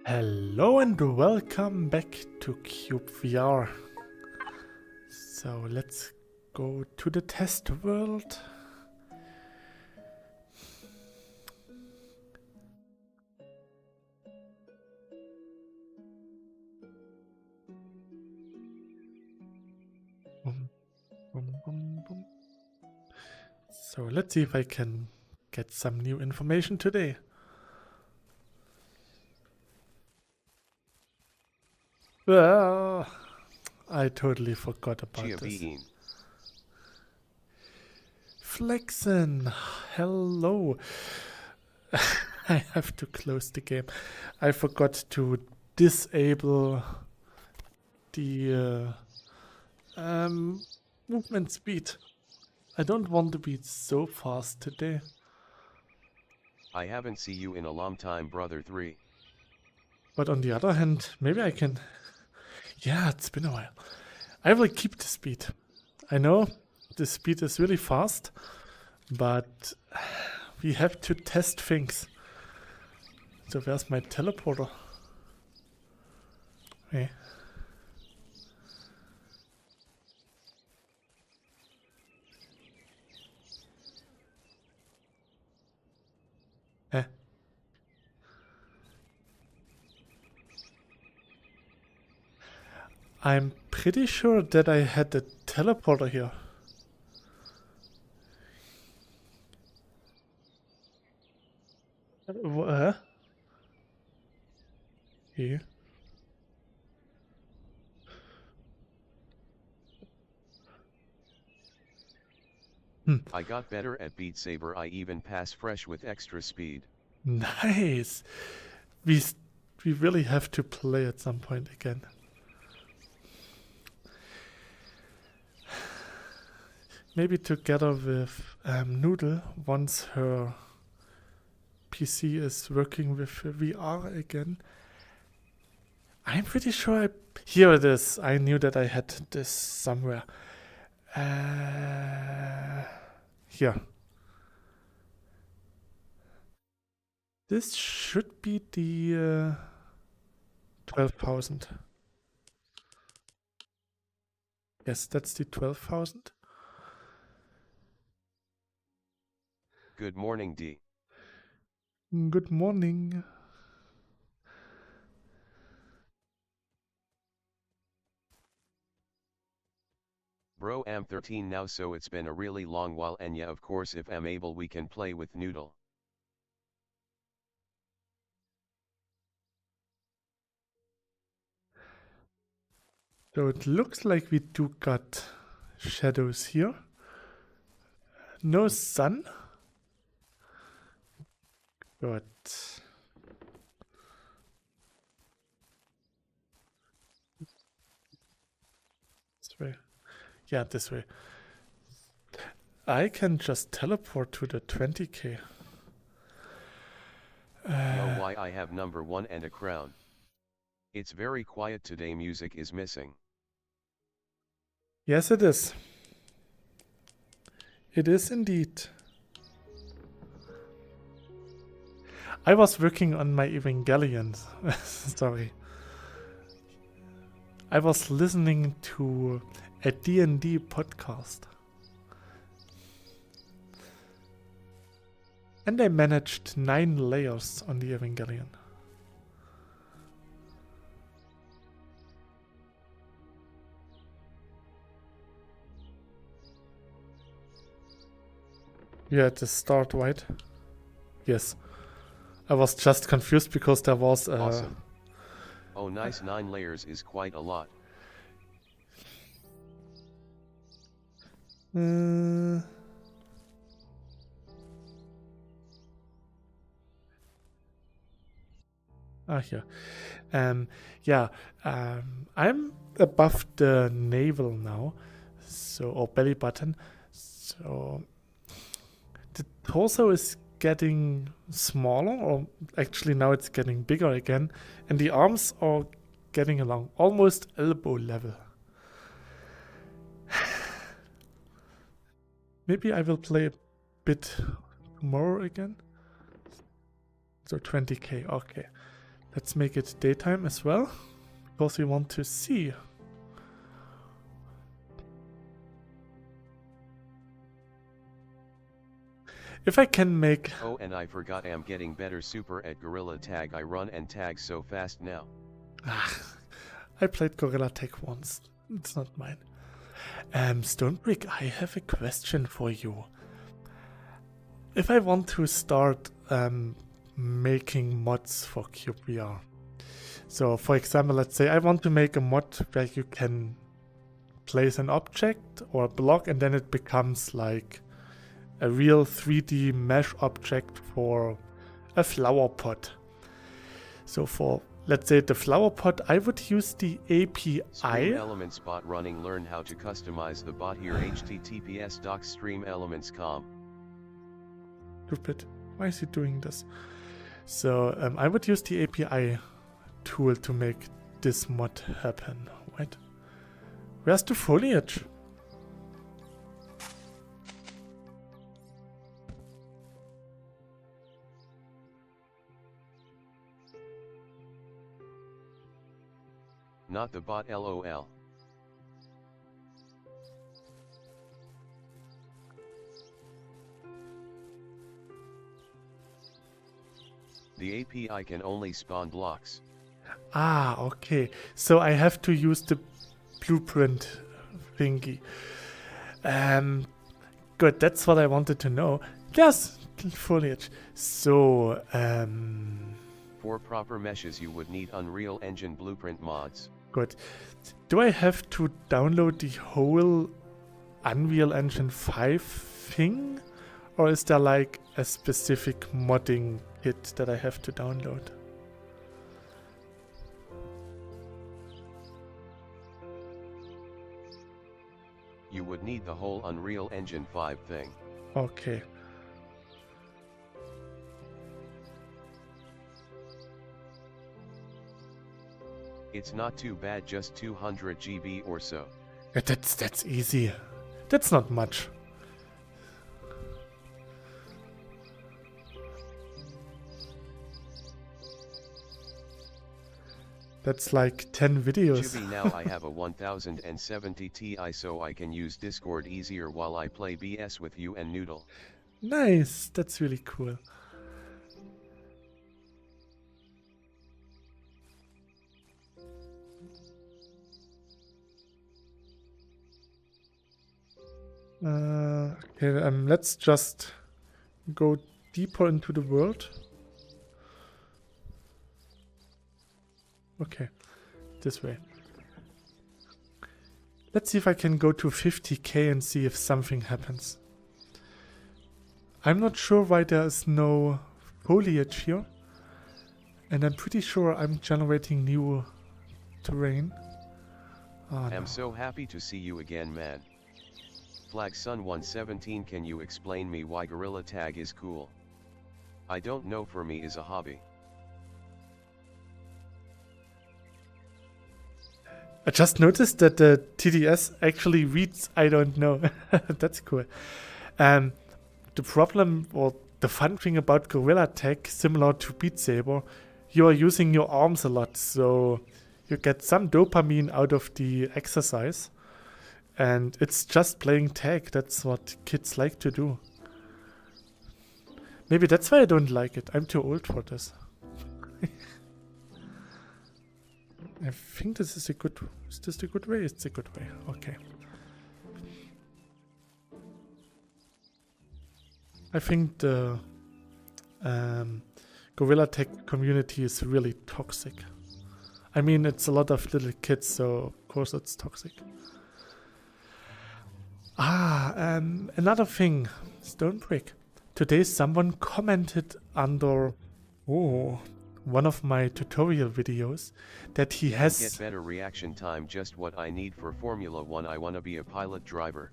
Hello and welcome back to cyubeVR. So let's go to the test world. Boom, boom, boom, boom. So let's see if I can get some new information today. I totally forgot about this. Flexen, hello. I have to close the game. I forgot to disable the movement speed. I don't want to be so fast today. I haven't seen you in a long time, brother 3. But on the other hand, maybe I can... Yeah, it's been a while. I will keep the speed. I know the speed is really fast, but we have to test things. So where's my teleporter? Hey. Eh. I'm pretty sure that I had a teleporter here. Here. I got better at Beat Saber. I even pass fresh with extra speed. Nice. We really have to play at some point again. Maybe together with Noodle once her PC is working with VR again. I'm pretty sure here it is. I knew that I had this somewhere. Here. This should be the 12,000. Yes, that's the 12,000. Good morning, D. Good morning. Bro, I'm 13 now, so it's been a really long while, and yeah, of course, if I'm able, we can play with Noodle. So it looks like we do got shadows here. No sun. Good. This way. Yeah, this way. I can just teleport to the 20k. Know why I have number 1 and a crown? It's very quiet today. Music is missing. Yes, it is. It is indeed. I was working on my Evangelion. Sorry. I was listening to a D&D podcast. And I managed 9 layers on the Evangelion. Yeah, at the start, right? Yes. I was just confused because there was a... Awesome. Oh nice, 9 layers is quite a lot. Here. Yeah, I'm above the navel now, so, or belly button, so the torso is getting smaller, or actually now it's getting bigger again, and the arms are getting along, almost elbow level. Maybe I will play a bit more again. So 20k, okay. Let's make it daytime as well, because we want to see. If I can make... Oh, and I forgot, I'm getting better super at Gorilla Tag. I run and tag so fast now. I played Gorilla Tag once. It's not mine. Stonebrick, I have a question for you. If I want to start making mods for cyubeVR. So, for example, let's say I want to make a mod where you can place an object or a block and then it becomes like a real 3D mesh object for a flower pot. So for, let's say, the flower pot, I would use the API. Stream Elements bot running. Learn how to customize the bot here. https://streamelements.com. Stupid. Why is he doing this? So I would use the API tool to make this mod happen. Wait. Where's the foliage? Not the bot, lol. The API can only spawn blocks. Ah, okay. So I have to use the blueprint thingy. Good, that's what I wanted to know. Yes, foliage. So, For proper meshes you would need Unreal Engine blueprint mods. good. Do I have to download the whole Unreal Engine 5 thing? Or is there like a specific modding kit that I have to download? You would need the whole Unreal Engine 5 thing. Okay. It's not too bad, just 200 GB or so. That's easy. That's not much. That's like 10 videos. Chibi, now I have a 1070 Ti so I can use Discord easier while I play BS with you and Noodle. Nice, that's really cool. Okay, let's just go deeper into the world. Okay, this way. Let's see if I can go to 50k and see if something happens. I'm not sure why there is no foliage here. And I'm pretty sure I'm generating new terrain. Oh, I'm no. so happy to see you again, man. Flagsun 117, can you explain me why Gorilla Tag is cool? I don't know, for me is a hobby. I just noticed that the TDS actually reads I don't know. That's cool. The problem or the fun thing about Gorilla Tag, similar to Beat Saber, you are using your arms a lot, so you get some dopamine out of the exercise. And it's just playing tag. That's what kids like to do. Maybe that's why I don't like it. I'm too old for this. I think this is a good... Is this the good way? It's a good way. Okay. I think the Gorilla Tag community is really toxic. I mean, it's a lot of little kids, so of course it's toxic. Another thing, Stonebrick. Today someone commented under one of my tutorial videos that he has... Get better reaction time, just what I need for Formula 1. I wanna be a pilot driver.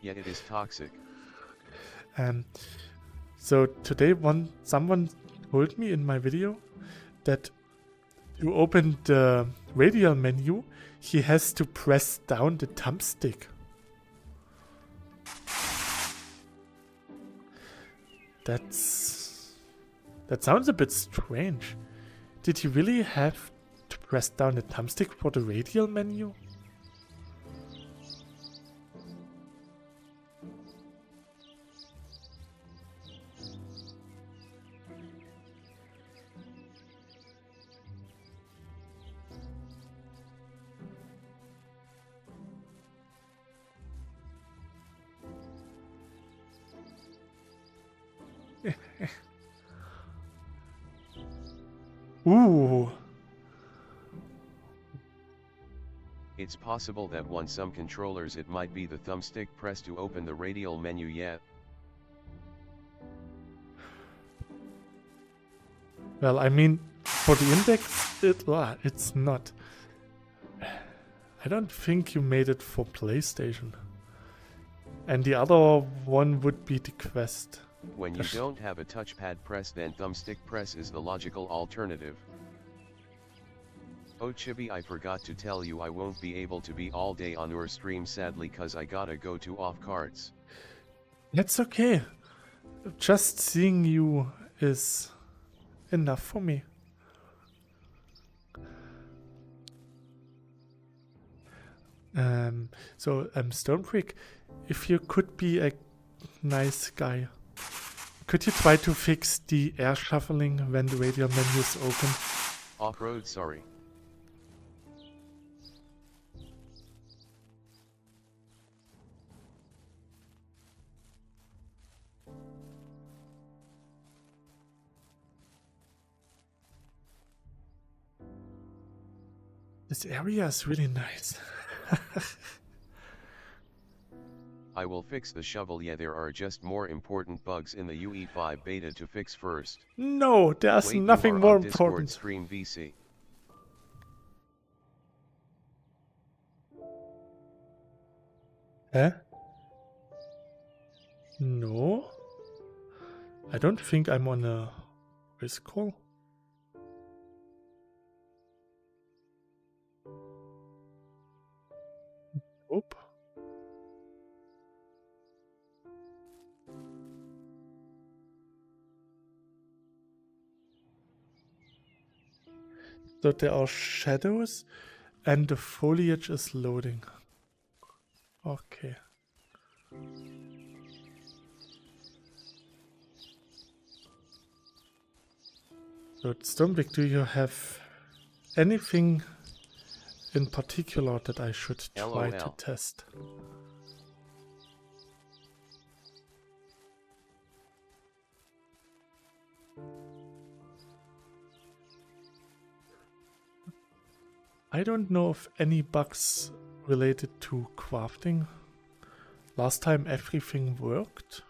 Yet it is toxic. So today someone told me in my video that to open the radial menu, he has to press down the thumbstick. That sounds a bit strange. Did he really have to press down the thumbstick for the radial menu? Ooh. It's possible that on some controllers it might be the thumbstick press to open the radial menu yet. Well, I mean, for the index, it's not. I don't think you made it for PlayStation. And the other one would be the Quest. When you don't have a touchpad press, then thumbstick press is the logical alternative. Oh Chibi, I forgot to tell you I won't be able to be all day on your stream sadly cause I gotta go to off cards. That's okay. Just seeing you is enough for me. Stonebrick, if you could be a nice guy, could you try to fix the air shuffling when the radial menu is open? Off-road, sorry. This area is really nice. I will fix the shovel. Yeah, there are just more important bugs in the UE5 beta to fix first. No, there's Wait, nothing you are more on Discord important. stream VC. Huh? No. I don't think I'm on a voice call. Nope. So there are shadows and the foliage is loading. Okay. So Stonebrick, do you have anything in particular that I should try to LOL. test? I don't know of any bugs related to crafting. Last time everything worked.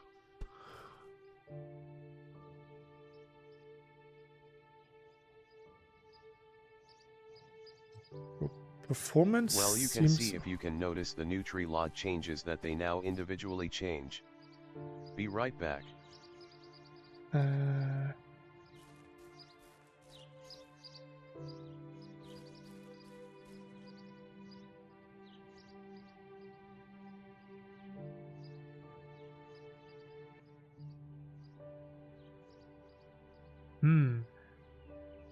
Performance Well, you can seems... see if you can notice the new tree lot changes that they now individually change. Be right back.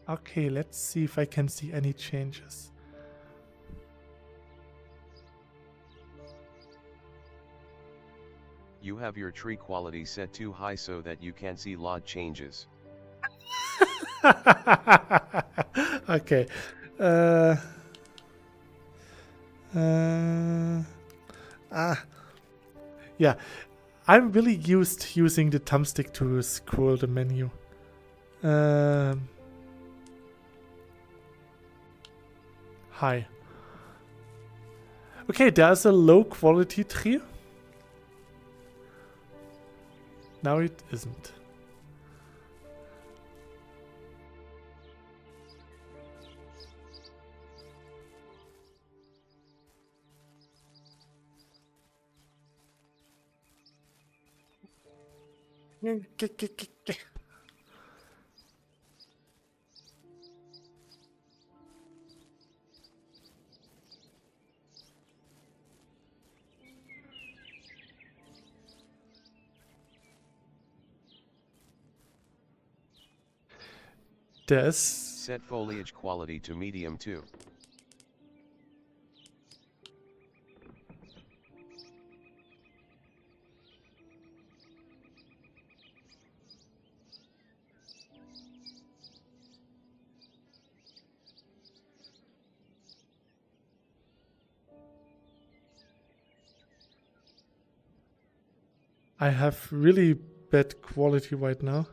Okay, let's see if I can see any changes. You have your tree quality set too high so that you can't see lot changes. Okay. Yeah. I'm really used to using the thumbstick to scroll the menu. Hi. Okay, there's a low quality tree. Now it isn't. There's... Set foliage quality to medium too. I have really bad quality right now.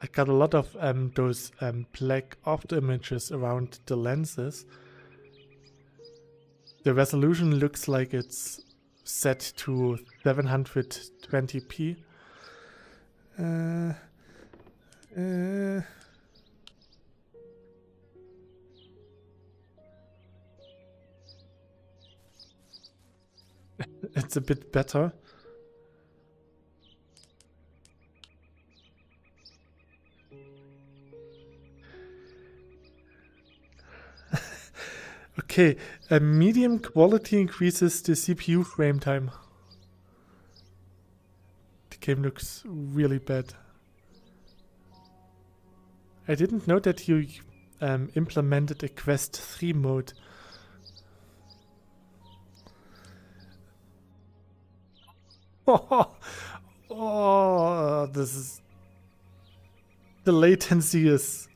I got a lot of those black opt images around the lenses. The resolution looks like it's set to 720p. It's a bit better. Okay, a medium quality increases the CPU frame time. The game looks really bad. I didn't know that you implemented a Quest 3 mode. Oh, this is... The latency is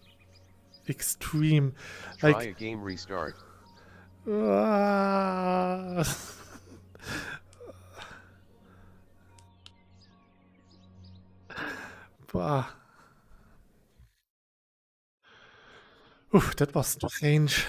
extreme. Try Like, a game restart. Bah. Oof, that was strange.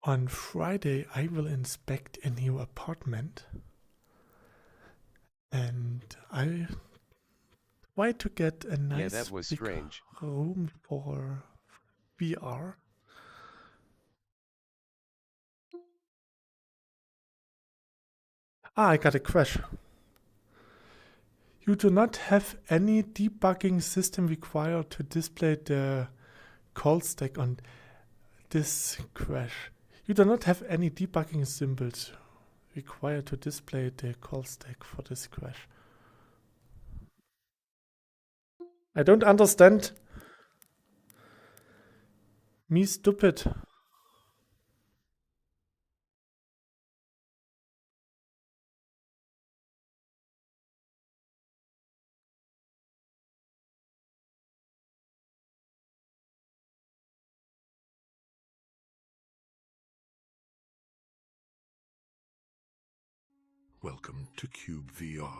On Friday, I will inspect a new apartment. And I try to get a nice Yeah, that was big strange. room for VR. Ah, I got a crash. You do not have any debugging system required to display the call stack on this crash. You do not have any debugging symbols required to display the call stack for this crash. I don't understand. Me stupid. Welcome to cyubeVR.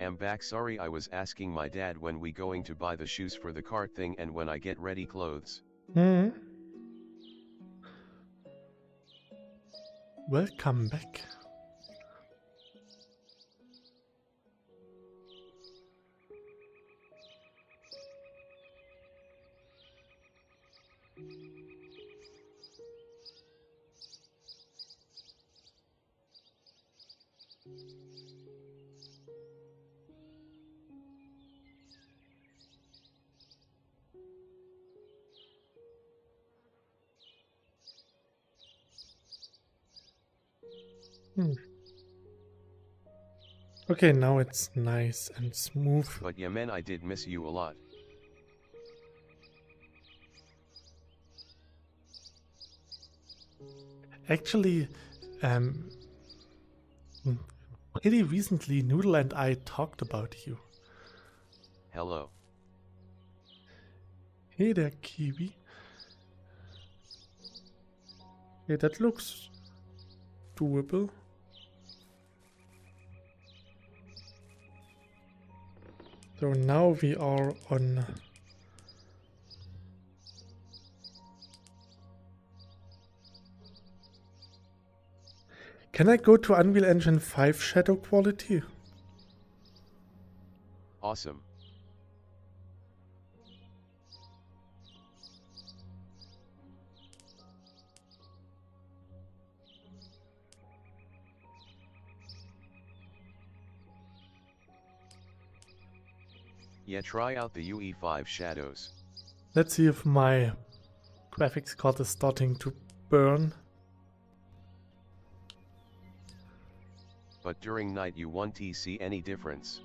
Am back, sorry, I was asking my dad when we going to buy the shoes for the cart thing and when I get ready clothes. Welcome back. Okay, now it's nice and smooth. But yeah man, I did miss you a lot. Actually, pretty recently, Noodle and I talked about you. Hello. Hey there, Kiwi. Okay, that looks doable. So now we are on... Can I go to Unreal Engine 5 shadow quality? Awesome. Yeah, try out the UE5 shadows. Let's see if my graphics card is starting to burn. But during night you won't see any difference.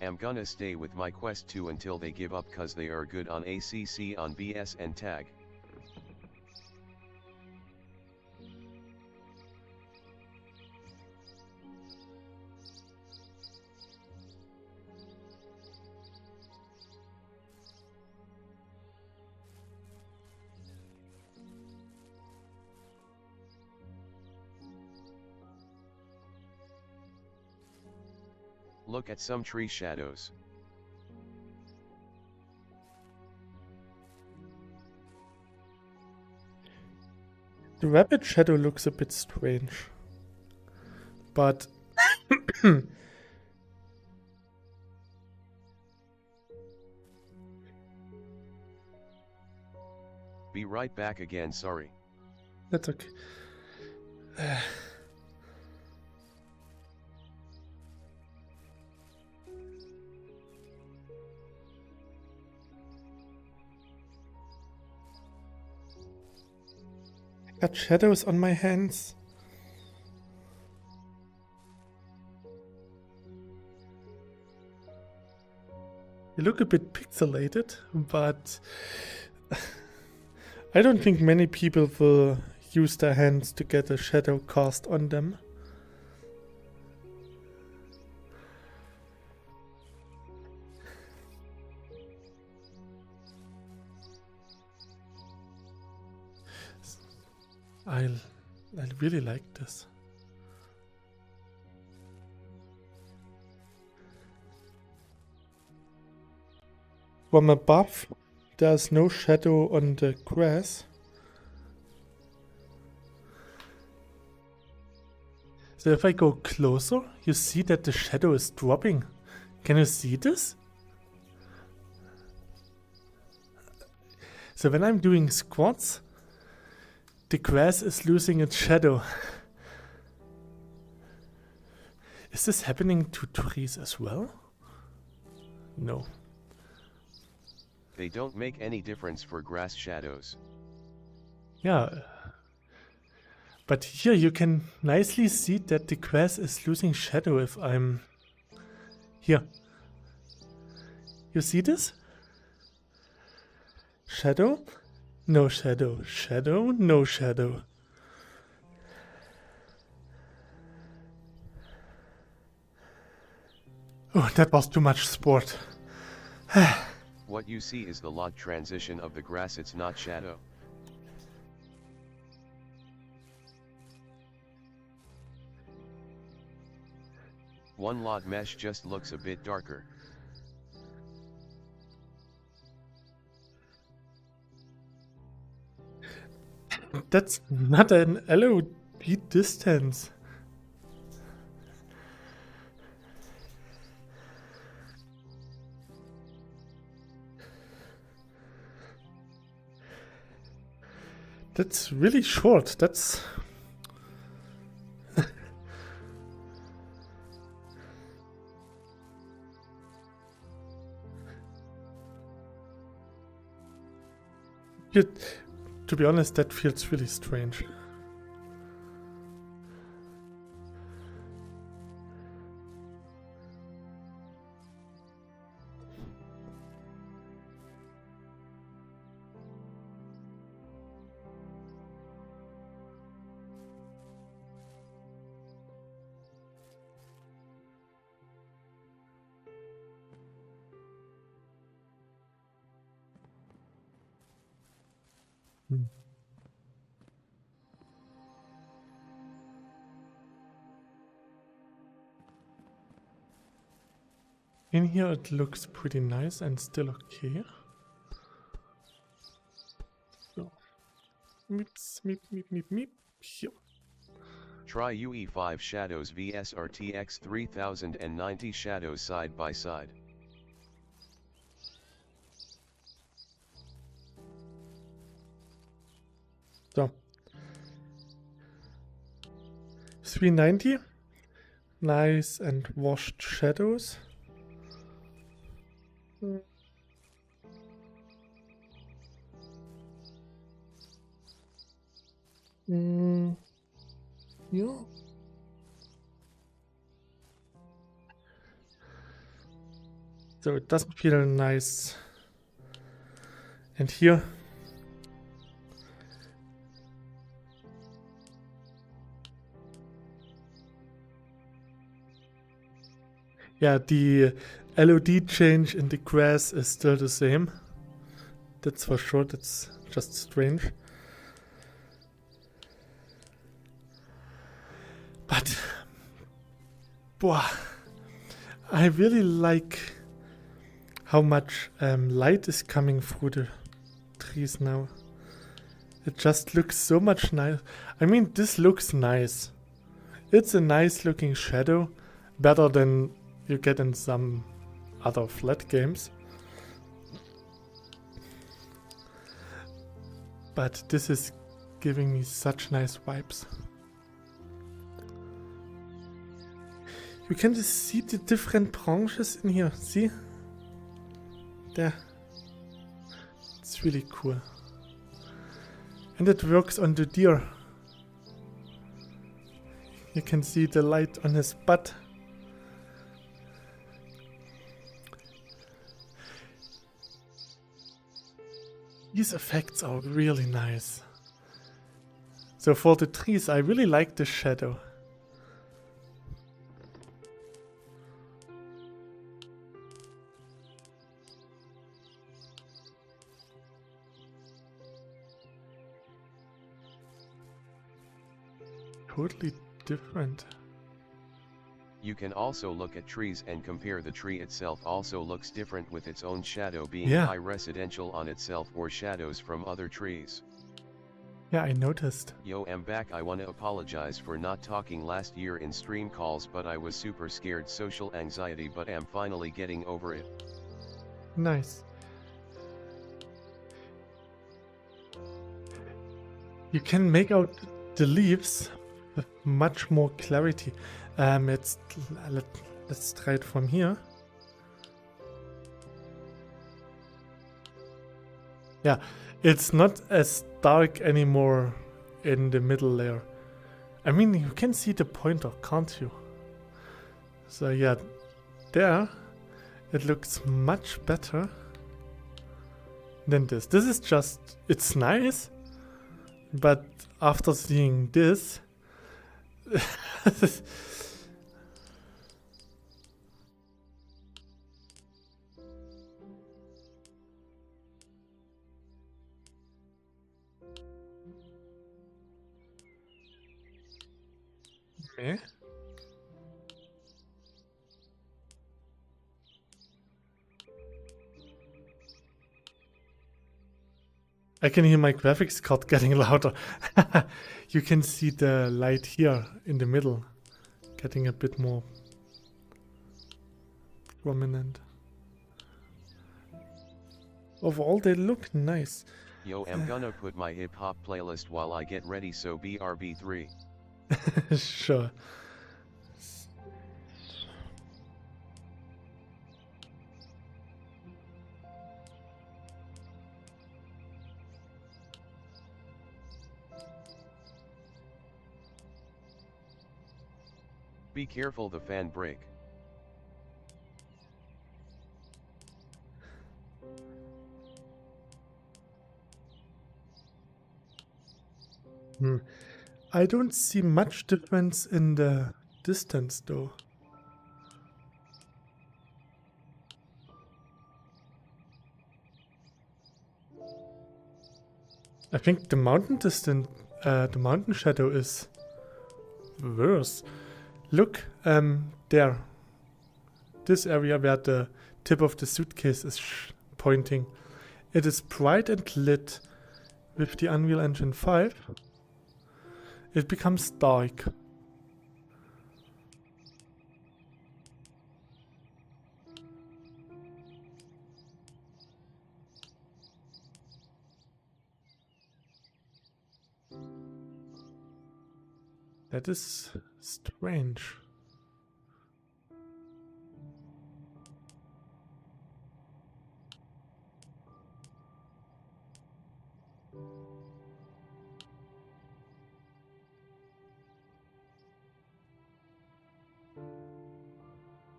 I'm gonna stay with my Quest 2 until they give up cause they are good on ACC on BS and tag. Look at some tree shadows. The rabbit shadow looks a bit strange. But... Be right back again, sorry. That's okay. I got shadows on my hands. They look a bit pixelated, but I don't think many people will use their hands to get a shadow cast on them. I really like this. From above, there's no shadow on the grass. So if I go closer, you see that the shadow is dropping. Can you see this? So when I'm doing squats, the grass is losing its shadow. Is this happening to trees as well? No. They don't make any difference for grass shadows. Yeah. But here you can nicely see that the grass is losing shadow if I'm... Here. You see this? Shadow? No shadow. Shadow? No shadow. Oh, that was too much sport. What you see is the lot transition of the grass, it's not shadow. One lot mesh just looks a bit darker. That's not an LOD distance. That's really short. That's... To be honest, that feels really strange. In here it looks pretty nice and still okay. So, meep, meep, meep, meep, meep. Here. Try UE5 Shadows vs RTX 3090 Shadows side by side. So, 390, nice and washed shadows. Yeah. So it doesn't feel nice. And here, yeah, the LOD change in the grass is still the same. That's for sure, that's just strange. But, boah, I really like how much light is coming through the trees now. It just looks so much nice. I mean, this looks nice. It's a nice looking shadow, better than you get in some other flat games. But this is giving me such nice vibes. You can just see the different branches in here. See? There. It's really cool. And it works on the deer. You can see the light on his butt. These effects are really nice. So for the trees, I really like the shadow. Totally different. You can also look at trees and compare. The tree itself also looks different with its own shadow being high residential on itself or shadows from other trees. Yeah, I noticed. Yo, I'm back. I wanna apologize for not talking last year in stream calls, but I was super scared, social anxiety, but am finally getting over it. Nice. You can make out the leaves with much more clarity. Let's try it from here. Yeah, it's not as dark anymore in the middle layer. I mean, you can see the pointer, can't you? So yeah, there it looks much better than this. This is just, it's nice, but after seeing this, okay. I can hear my graphics card getting louder. You can see the light here in the middle getting a bit more prominent. Overall, they look nice. Yo, I'm gonna put my hip hop playlist while I get ready, so BRB3. Sure. Be careful, the fan break. I don't see much difference in the distance though. I think the mountain distance, the mountain shadow is worse. Look, there. this area where the tip of the suitcase is pointing. It is bright and lit. With the Unreal Engine 5, it becomes dark. That is strange.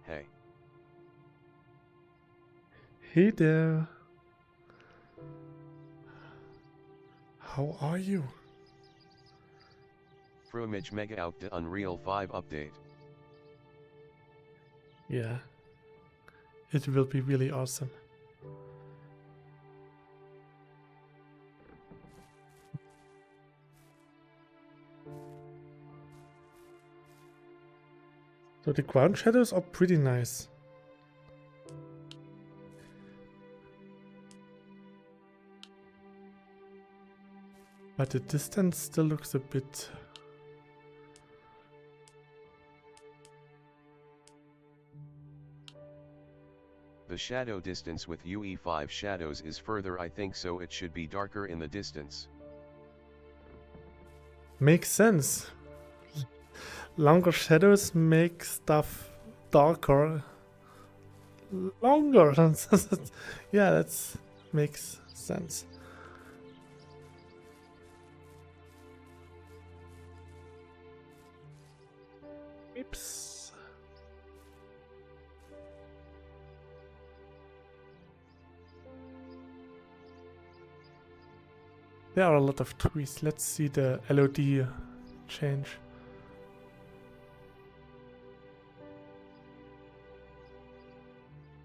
Hey. Hey there. How are you? Frumage Mega out to Unreal 5 update. Yeah. It will be really awesome. So the ground shadows are pretty nice. But the distance still looks a bit... The shadow distance with UE5 shadows is further, I think, so it should be darker in the distance. Makes sense. Longer shadows make stuff darker. Longer. Yeah, that makes sense. Oops. There are a lot of trees. Let's see the LOD change.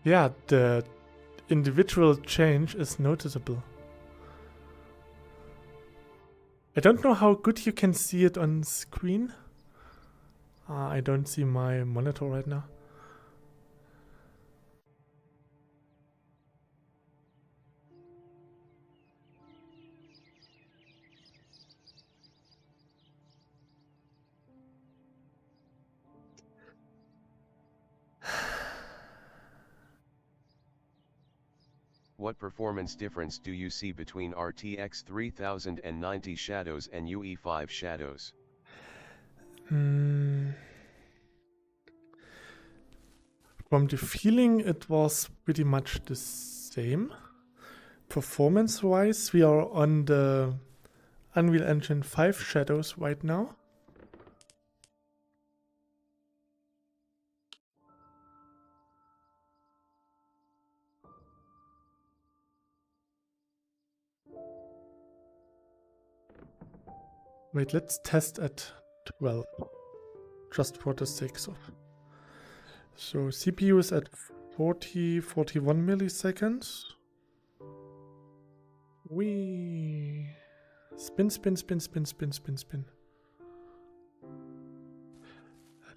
Yeah, the individual change is noticeable. I don't know how good you can see it on screen. I don't see my monitor right now. What performance difference do you see between RTX 3090 shadows and UE5 shadows? From the feeling, it was pretty much the same. Performance-wise, we are on the Unreal Engine 5 shadows right now. Wait, let's test at 12, just for the sake of. So CPU is at 41 milliseconds. Wee. Spin, spin, spin, spin, spin, spin, spin.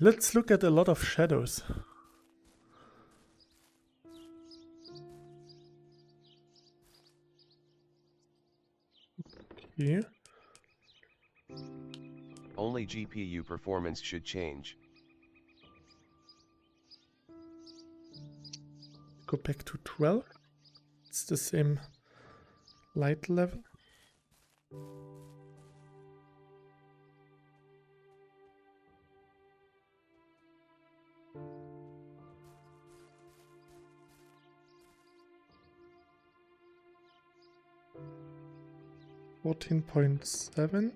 Let's look at a lot of shadows. Okay. Only GPU performance should change. Go back to 12. It's the same light level. .7.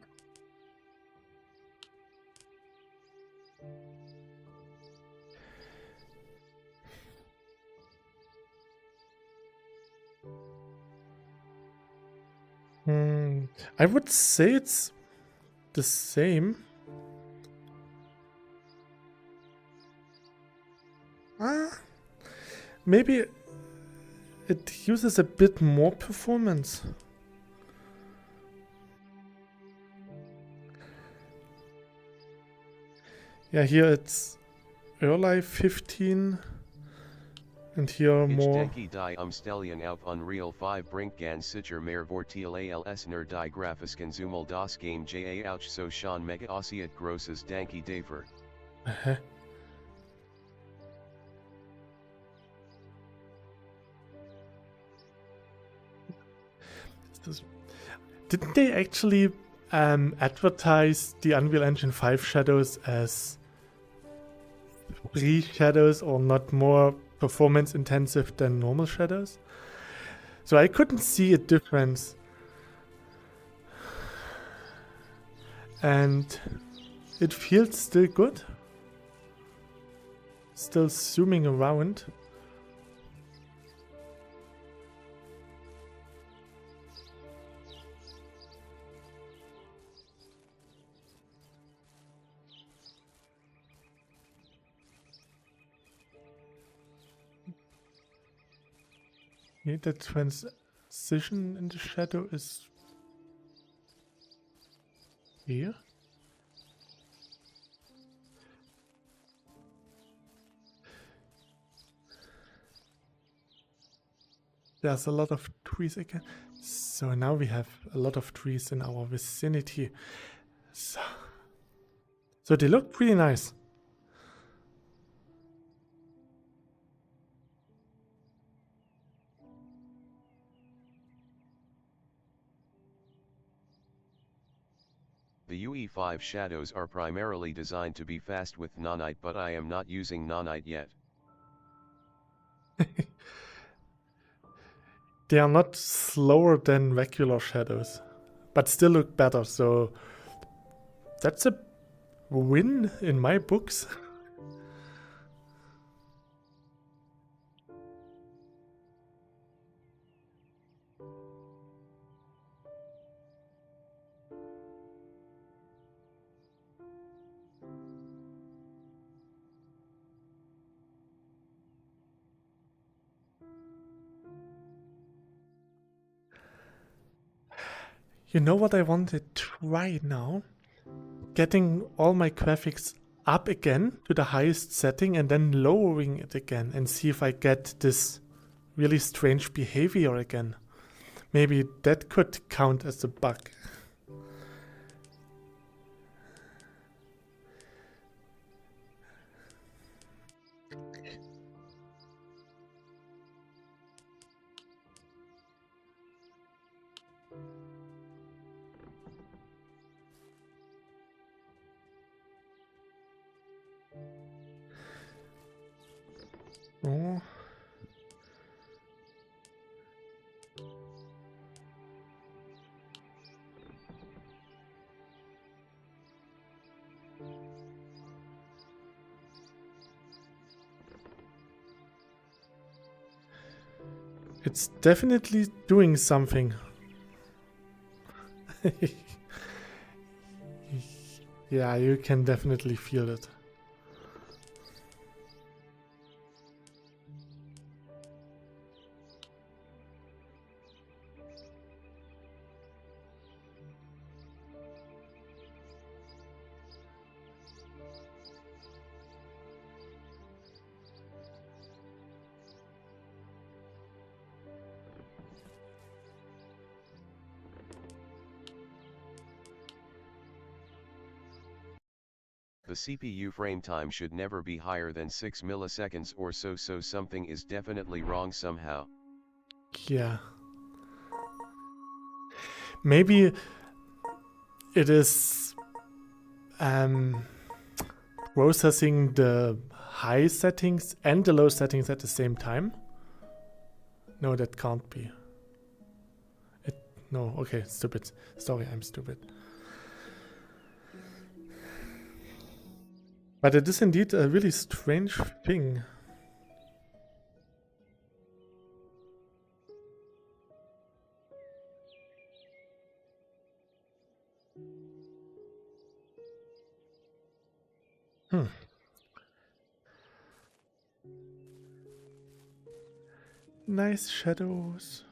I would say it's the same. Maybe it uses a bit more performance. Yeah, here it's early 15 And here Ich more. denke die Umstellung auf Unreal 5 bringt ganz sicher mehr Vorteile als nur die Grafischen Zumal das Game ja auch so schon mega aussieht großes Danke dafür. Didn't they actually advertise the Unreal Engine 5 shadows as free shadows or not more performance intensive than normal shadows? So I couldn't see a difference. And it feels still good. Still zooming around. Yeah, the transition in the shadow is here. There's a lot of trees again. So now we have a lot of trees in our vicinity. So they look pretty nice. The UE5 shadows are primarily designed to be fast with nanite, but I am not using nanite yet. They are not slower than regular shadows, but still look better. So that's a win in my books. You know what I want to try now? Getting all my graphics up again to the highest setting and then lowering it again and see if I get this really strange behavior again. Maybe that could count as a bug. Oh. It's definitely doing something. Yeah, you can definitely feel it. The CPU frame time should never be higher than 6 milliseconds or so something is definitely wrong somehow. Yeah. Maybe it is processing the high settings and the low settings at the same time. No, that can't be. No, okay, stupid. Sorry, I'm stupid. But it is indeed a really strange thing. Nice shadows.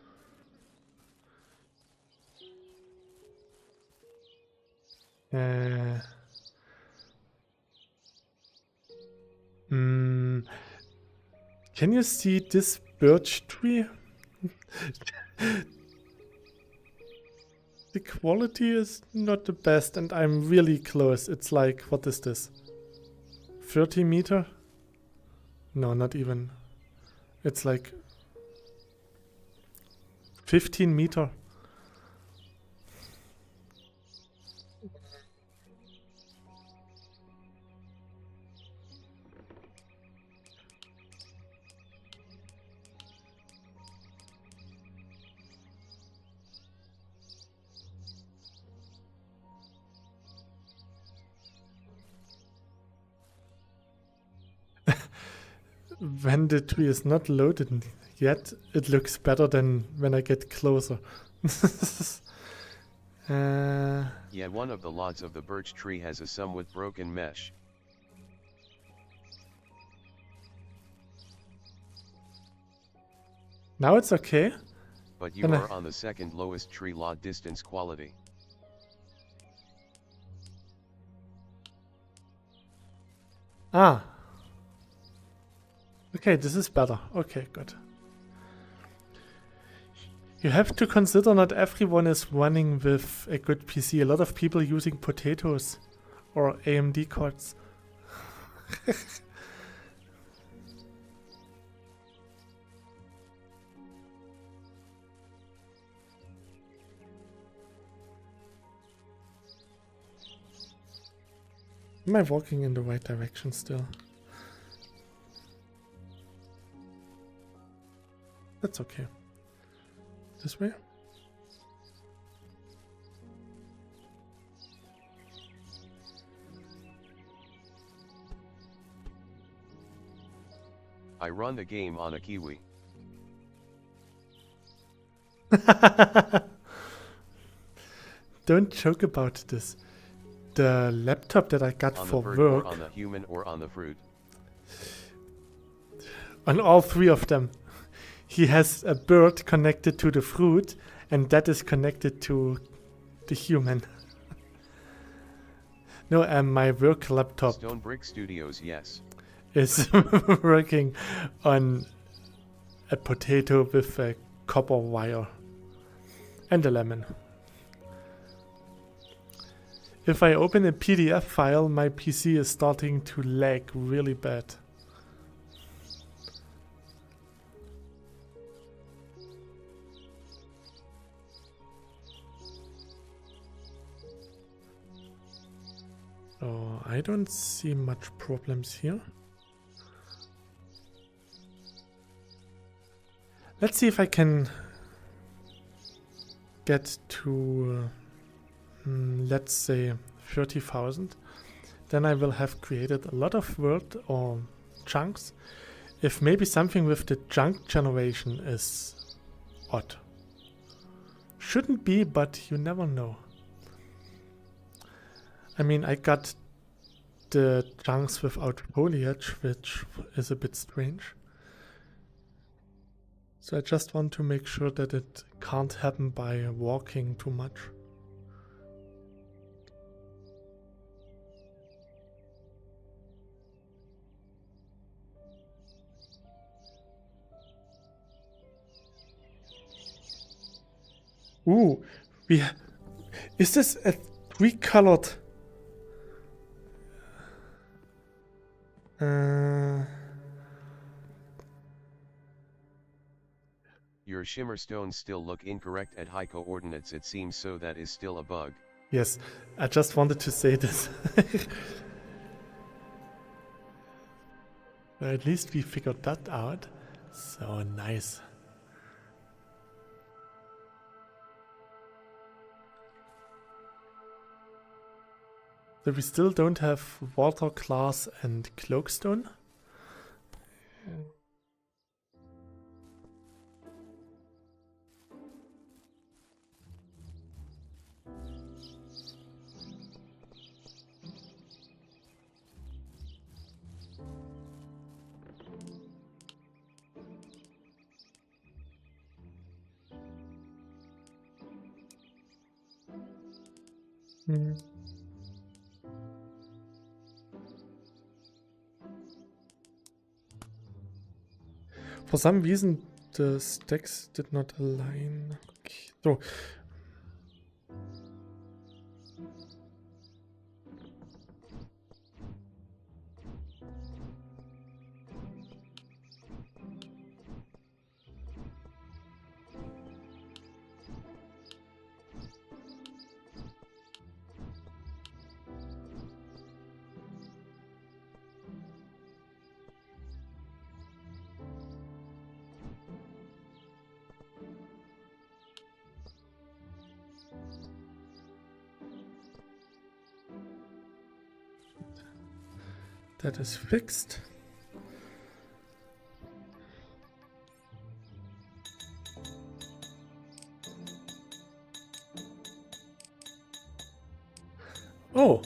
Can you see this birch tree? The quality is not the best and I'm really close. It's like, what is this? 30 meter? No, not even. It's like 15 meter. When the tree is not loaded yet, it looks better than when I get closer. Yeah, one of the lots of the birch tree has a somewhat broken mesh. Now it's okay. But you are on the second lowest tree lot distance quality. Ah. Okay, this is better. Okay, good. You have to consider not everyone is running with a good PC. A lot of people using potatoes or AMD cards. Am I walking in the right direction still? That's okay. This way? I run the game on a Kiwi. Don't joke about this. The laptop that I got On for the bird work, or on the human or on the fruit. on all three of them, he has a bird connected to the fruit, and that is connected to the human. No, my work laptop Stonebrick Studios, yes. is working on a potato with a copper wire and a lemon. If I open a PDF file, my PC is starting to lag really bad. Oh, I don't see much problems here. Let's see if I can get to, let's say, 30,000. Then I will have created a lot of world or chunks. If maybe something with the chunk generation is odd. Shouldn't be, but you never know. I mean, I got the chunks without foliage, which is a bit strange. So I just want to make sure that it can't happen by walking too much. Ooh, is this a three-colored? Your shimmer stones still look incorrect at high coordinates. It seems so that is still a bug. Yes, I just wanted to say this. Well, at least we figured that out. So nice. So we still don't have water, glass and cloakstone. For some reason, the stacks did not align. Okay. So, that is fixed. Oh.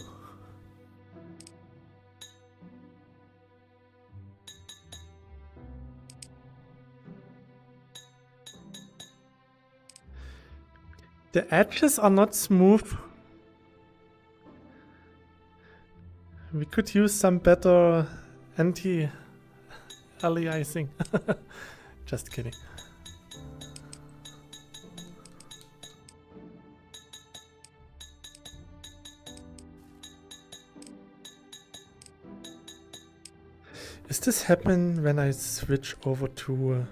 The edges are not smooth. We could use some better anti-aliasing. Just kidding. Is this happen when I switch over to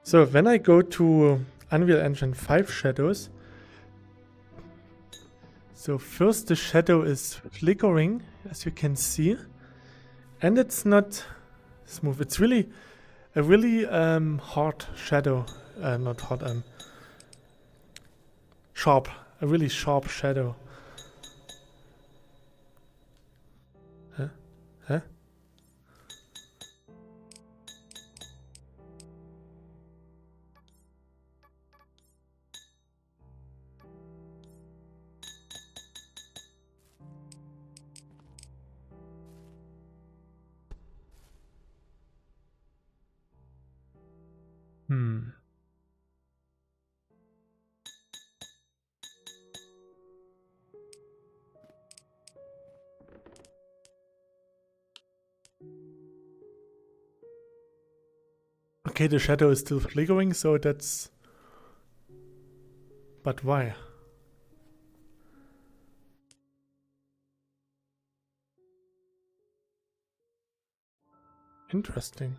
So when I go to Unreal Engine 5 shadows, so first the shadow is flickering, as you can see, and it's not smooth. It's really a really hard shadow, not hard, sharp, a really sharp shadow. Huh? Huh? Okay, the shadow is still flickering, so that's... But why? Interesting.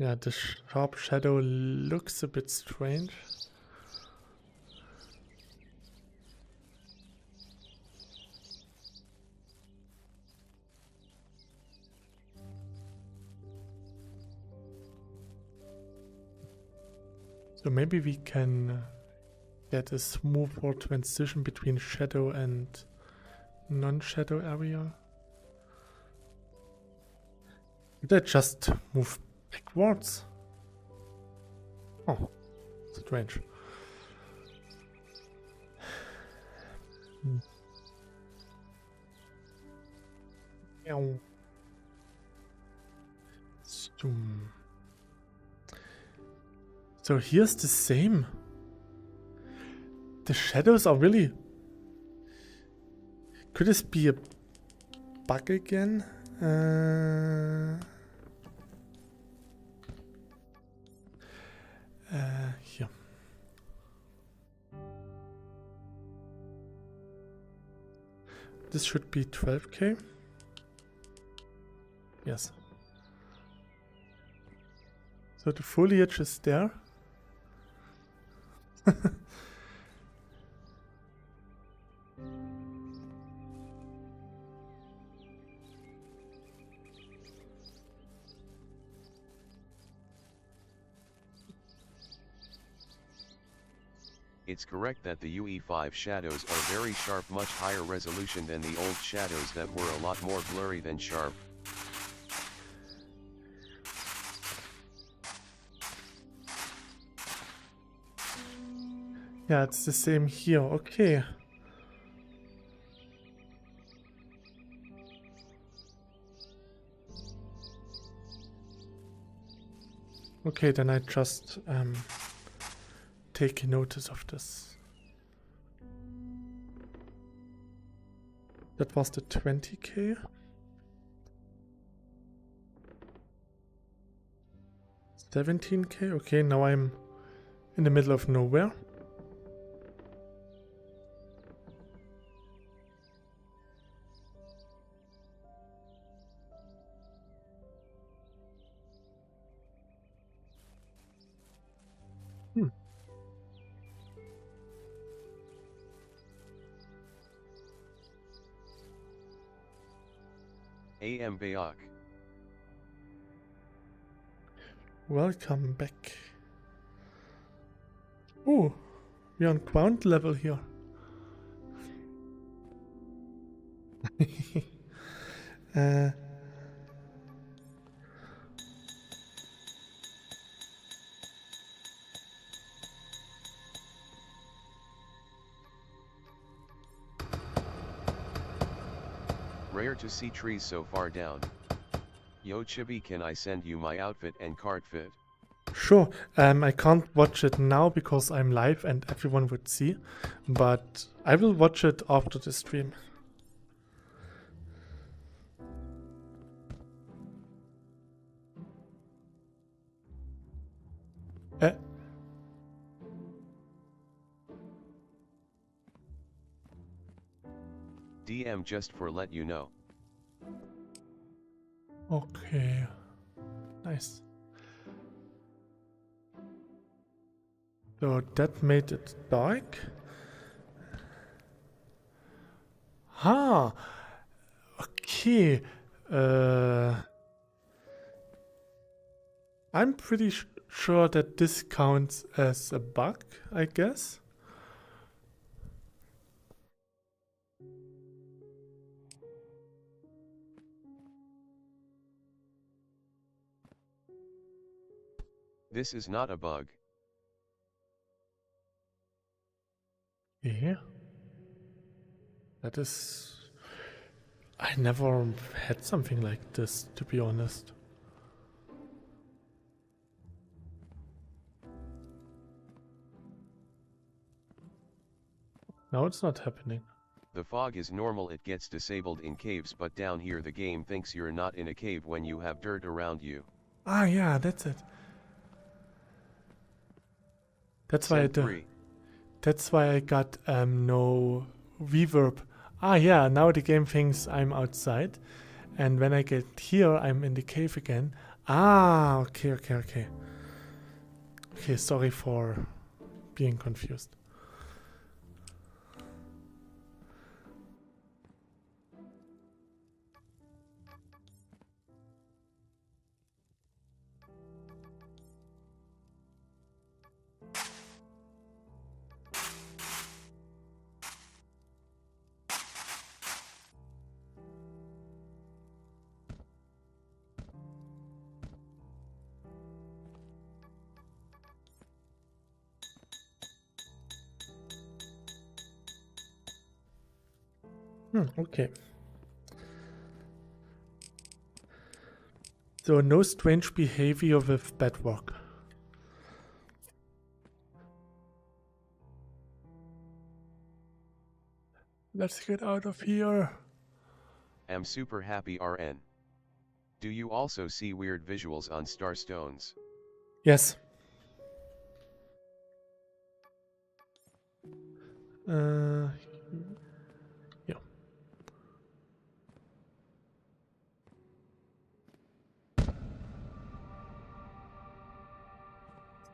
Yeah, the sharp shadow looks a bit strange. So maybe we can get a smoother transition between shadow and non-shadow area. Did I just move backwards? Oh, strange. Meow. Zoom. So here's the same. The shadows are really... Could this be a bug again? Here. This should be 12K. Yes. So the foliage is there. It's correct that the UE5 shadows are very sharp, much higher resolution than the old shadows that were a lot more blurry than sharp. Yeah, it's the same here. Okay. Okay, then I just take notice of this. That was the 20k. $17k. Okay, now I'm in the middle of nowhere. AM Bayok. Welcome back. Oh, we're on ground level here. uh, Rare to see trees so far down. Yo Chibi, can I send you my outfit and card fit? Sure. I can't watch it now because I'm live and everyone would see, but I will watch it after the stream. DM just for let you know. Okay. Nice. So that made it dark. Ah, okay. I'm pretty sure that this counts as a bug, I guess. This is not a bug. Yeah. That is... I never had something like this, to be honest. Now it's not happening. The fog is normal, it gets disabled in caves, but down here the game thinks you're not in a cave when you have dirt around you. Ah, yeah, that's it. That's why that's why I got no reverb. Ah, yeah, now the game thinks I'm outside, and when I get here, I'm in the cave again. Ah, okay. Okay, sorry for being confused. Okay. So no strange behavior with bedrock. Let's get out of here. I'm super happy RN. Do you also see weird visuals on Starstones? Yes. Yeah.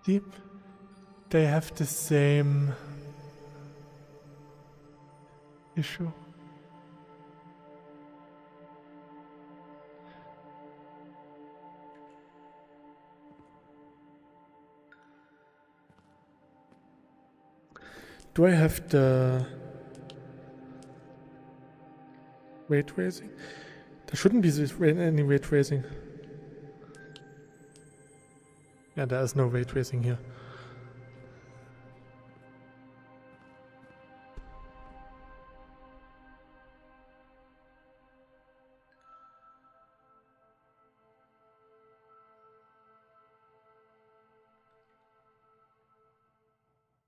See, they have the same issue. Do I have the weight tracing? There shouldn't be any weight tracing. Yeah, there is no weight tracing here.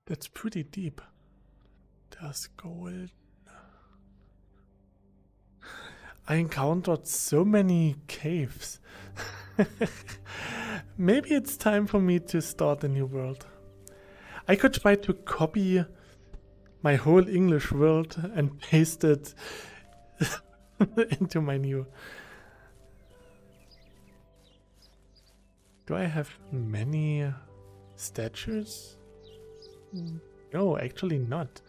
That's pretty deep. There's gold. I encountered so many caves. Maybe it's time for me to start a new world. I could try to copy my whole English world and paste it into my new. Do I have many statues? No, actually not.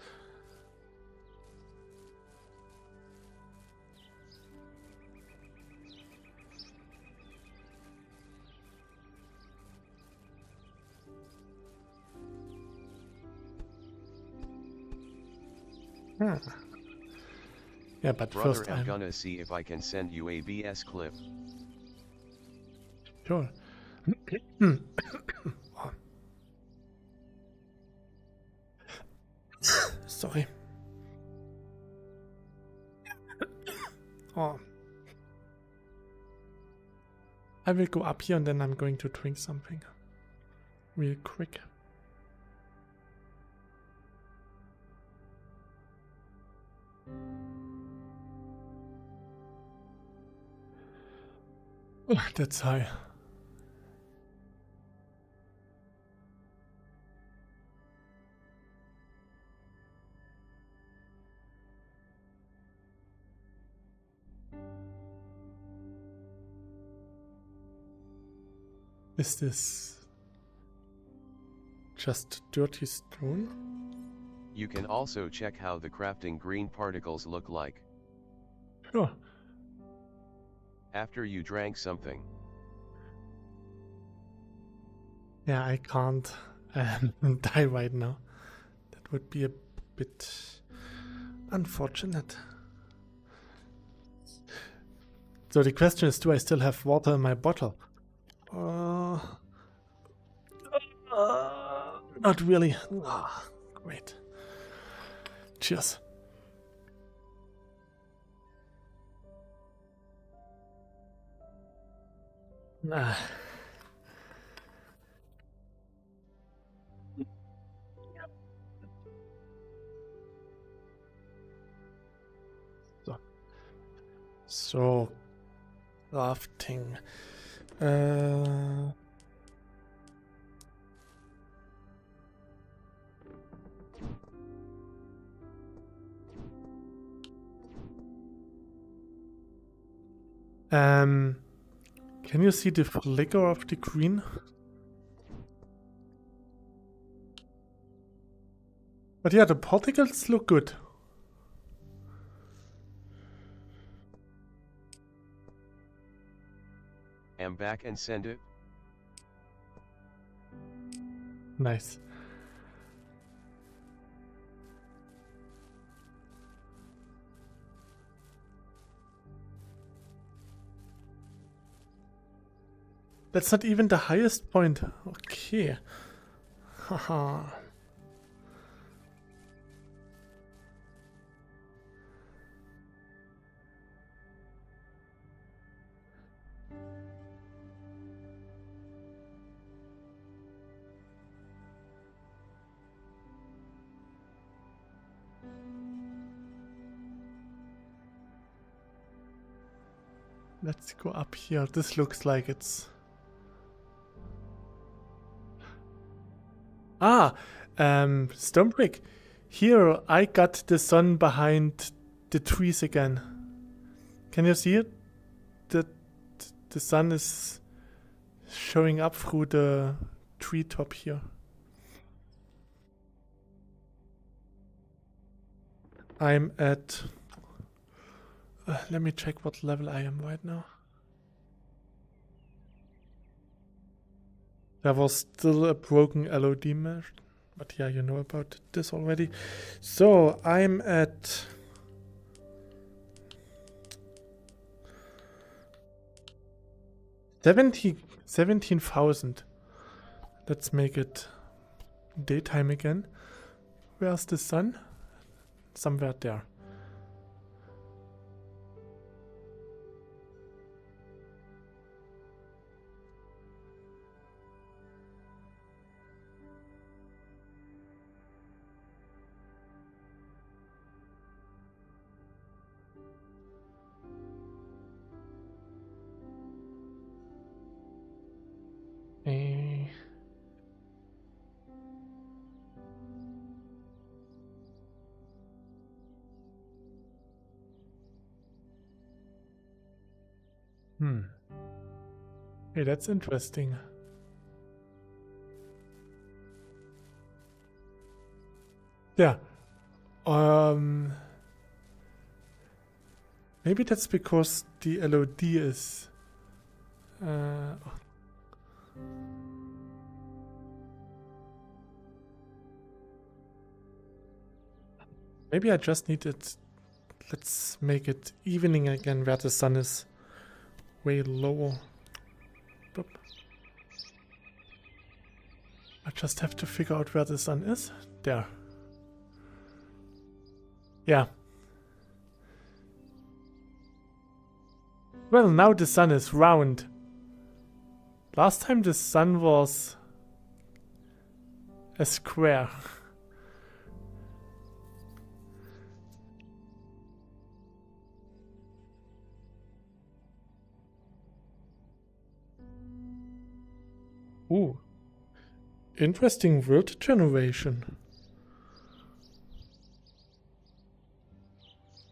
Yeah, but Brother, first I'm gonna see if I can send you a BS clip. Sure. Sorry. Oh. I will go up here and then I'm going to drink something. Real quick. Oh, that's high. Is this just dirty stone? You can also check how the crafting green particles look like. Sure. After you drank something. Yeah, I can't die right now. That would be a bit unfortunate. So the question is, do I still have water in my bottle? Not really. Great. Cheers. So, crafting. Can you see the flicker of the green? But yeah, the particles look good. Am back and send it. Nice. That's not even the highest point. Okay. Haha. Let's go up here. This looks like it's... Stonebrick. Here, I got the sun behind the trees again. Can you see it? The sun is showing up through the treetop here. I'm at... let me check what level I am right now. There was still a broken LOD But yeah, you know about this already. So I'm at 17,000. Let's make it daytime again. Where's the sun? Somewhere there. Eh. Hey, that's interesting. Yeah. Maybe that's because the LOD is maybe I just need it. Let's make it evening again where the sun is way lower. Boop. I just have to figure out where the sun is. There. Yeah. Well, now the sun is round. Last time the sun was a square. Ooh. Interesting world generation.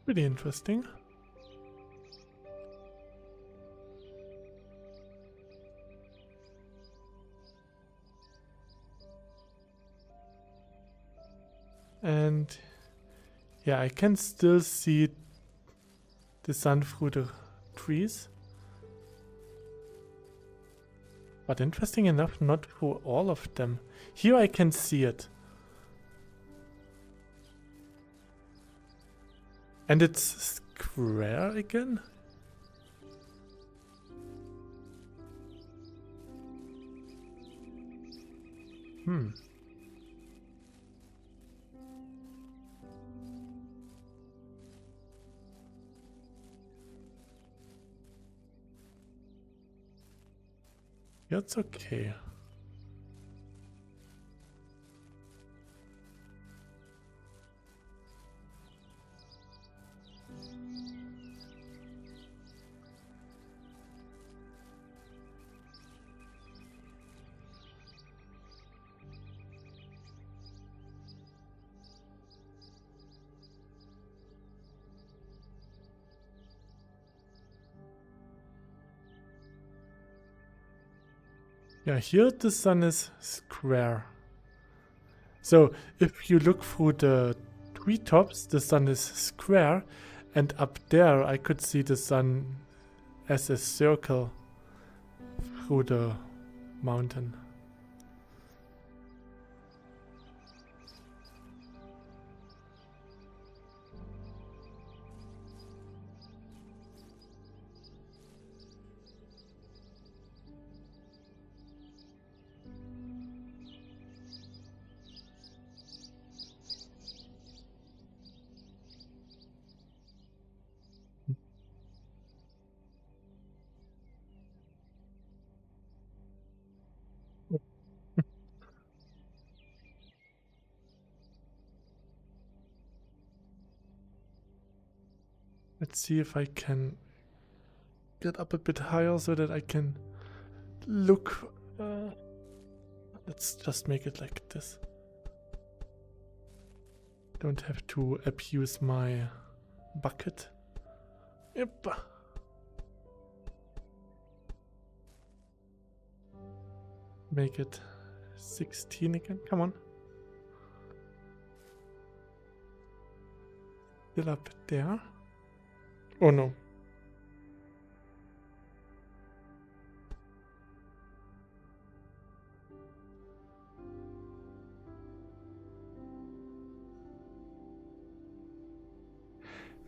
Really interesting. And yeah, I can still see the sun through the trees. But interesting enough, not through all of them. Here I can see it. And it's square again? Yeah, it's okay. Yeah, here the sun is square. So if you look through the treetops, the sun is square, and up there I could see the sun as a circle through the mountain. Let's see if I can get up a bit higher so that I can look. Let's just make it like this. Don't have to abuse my bucket. Yep. Make it 16 again. Come on. Still up there. Oh no.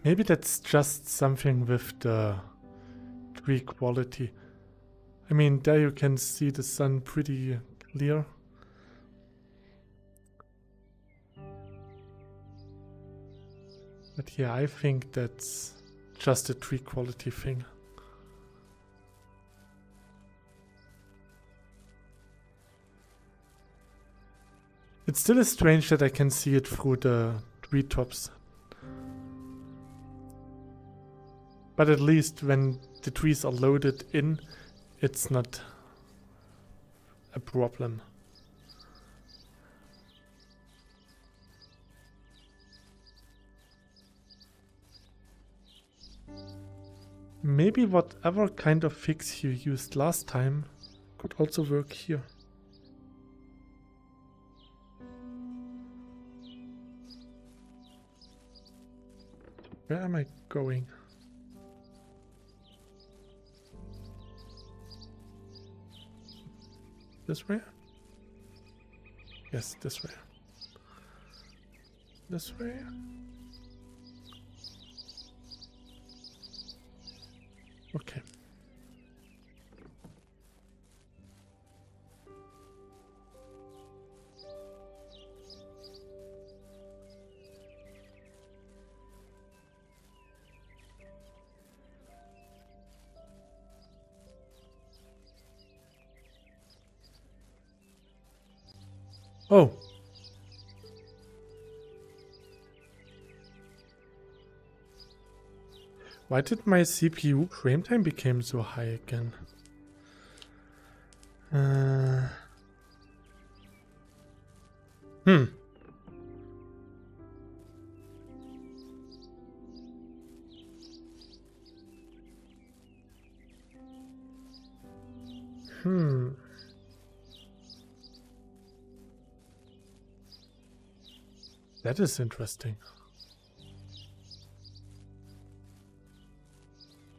Maybe that's just something with the tree quality. I mean, there you can see the sun pretty clear. But yeah, I think that's just a tree quality thing. It still is strange that I can see it through the treetops. But at least when the trees are loaded in, it's not a problem. Maybe whatever kind of fix you used last time could also work here. Where am I going? This way? Yes, this way. This way? Okay. Oh. Why did my CPU frame time become so high again? That is interesting.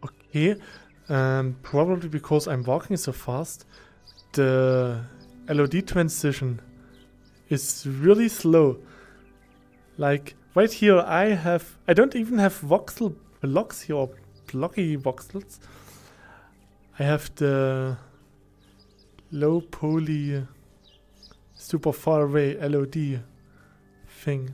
Okay, probably because I'm walking so fast, the LOD transition is really slow. Like right here, I don't even have voxel blocks here or blocky voxels. I have the low poly, super far away LOD thing.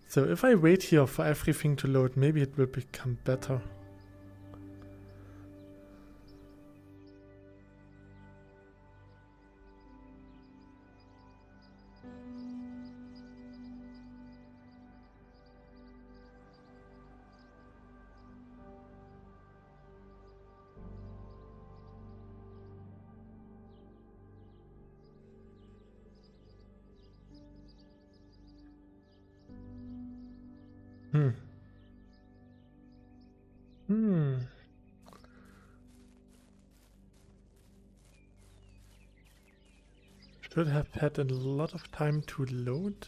So if I wait here for everything to load, maybe it will become better. Should have had a lot of time to load.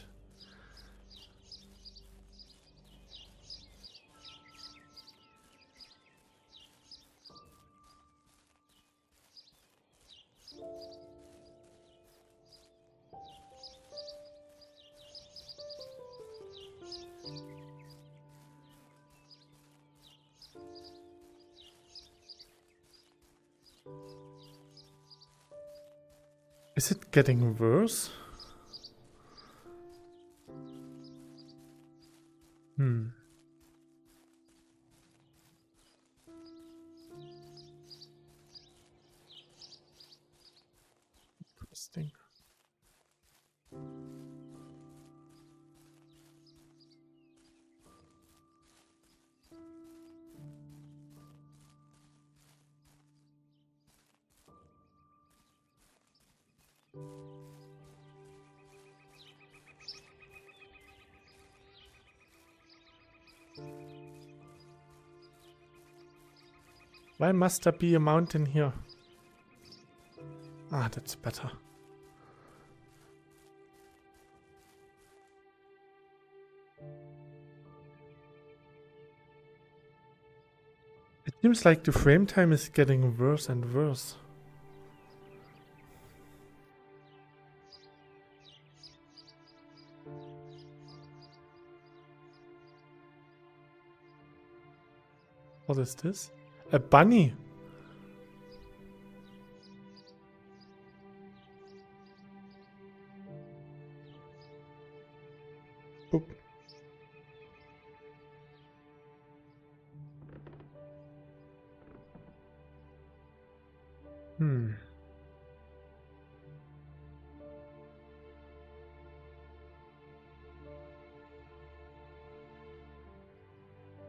Is it getting worse? Interesting. Why must there be a mountain here? Ah, that's better. It seems like the frame time is getting worse and worse. What is this? A bunny. Boop.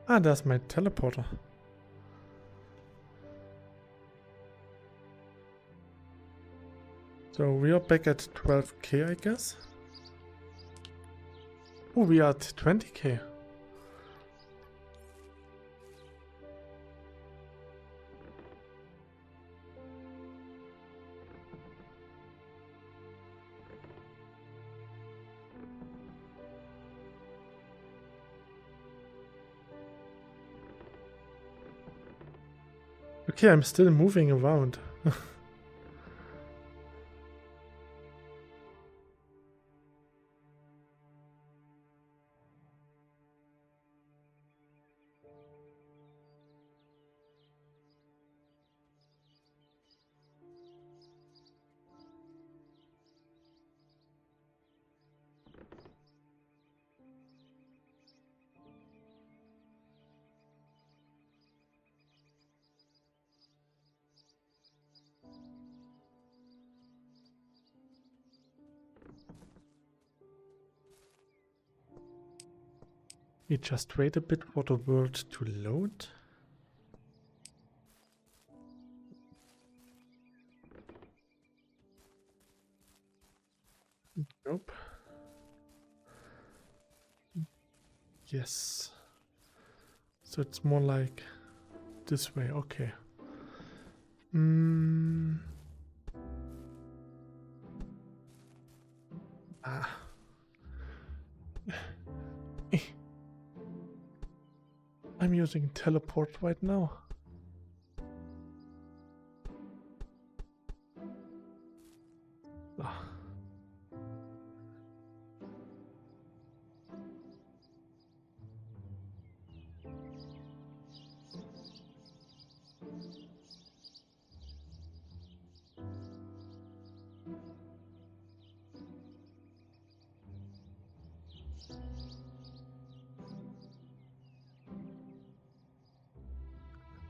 Ah, there's my teleporter. So we are back at 12k, I guess. Oh, we are at 20k. Okay, I'm still moving around. We just wait a bit for the world to load. Nope. Yes. So it's more like this way, okay. Ah. I'm using teleport right now. Ah.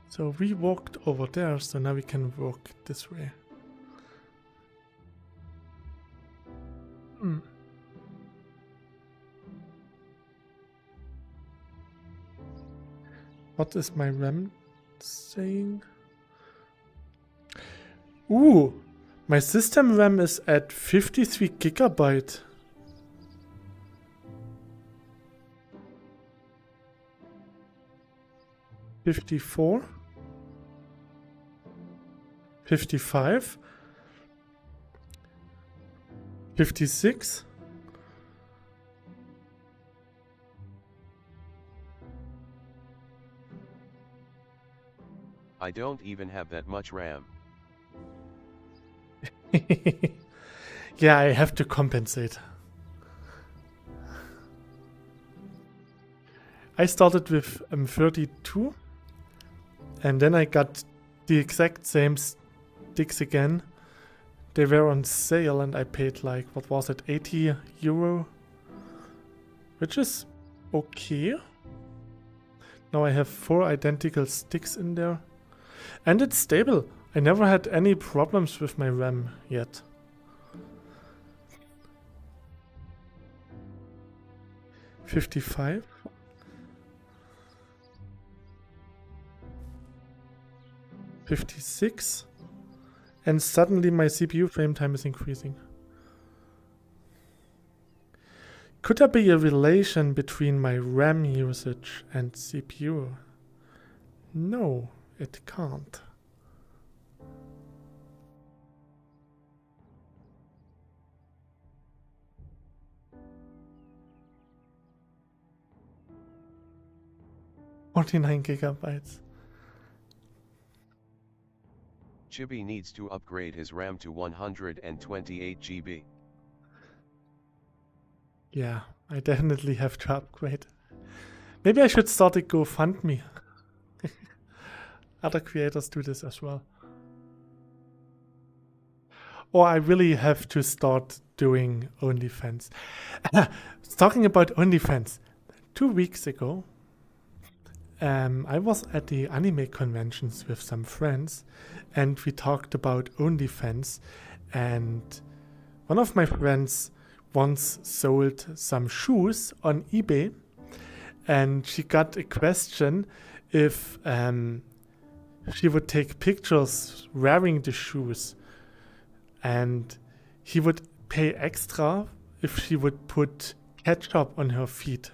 So we walked over there, so now we can walk this way. What is my RAM saying? Ooh, my system RAM is at 53 gigabyte. $54, $55, $56. I don't even have that much RAM. Yeah, I have to compensate. I started with 32 and then I got the exact same sticks again. They were on sale and I paid like, what was it, 80 euro? Which is okay. Now I have 4 identical sticks in there. And it's stable. I never had any problems with my RAM yet. $55. $56. And suddenly my CPU frame time is increasing. Could there be a relation between my RAM usage and CPU? No, it can't. $49 gigabytes. Chibi needs to upgrade his RAM to 128 GB. Yeah, I definitely have to upgrade. Maybe I should start a GoFundMe. other creators do this as well. Or I really have to start doing OnlyFans. Talking about OnlyFans, 2 weeks ago, I was at the anime conventions with some friends, and we talked about OnlyFans, and one of my friends once sold some shoes on eBay, and she got a question if she would take pictures wearing the shoes, and he would pay extra if she would put ketchup on her feet.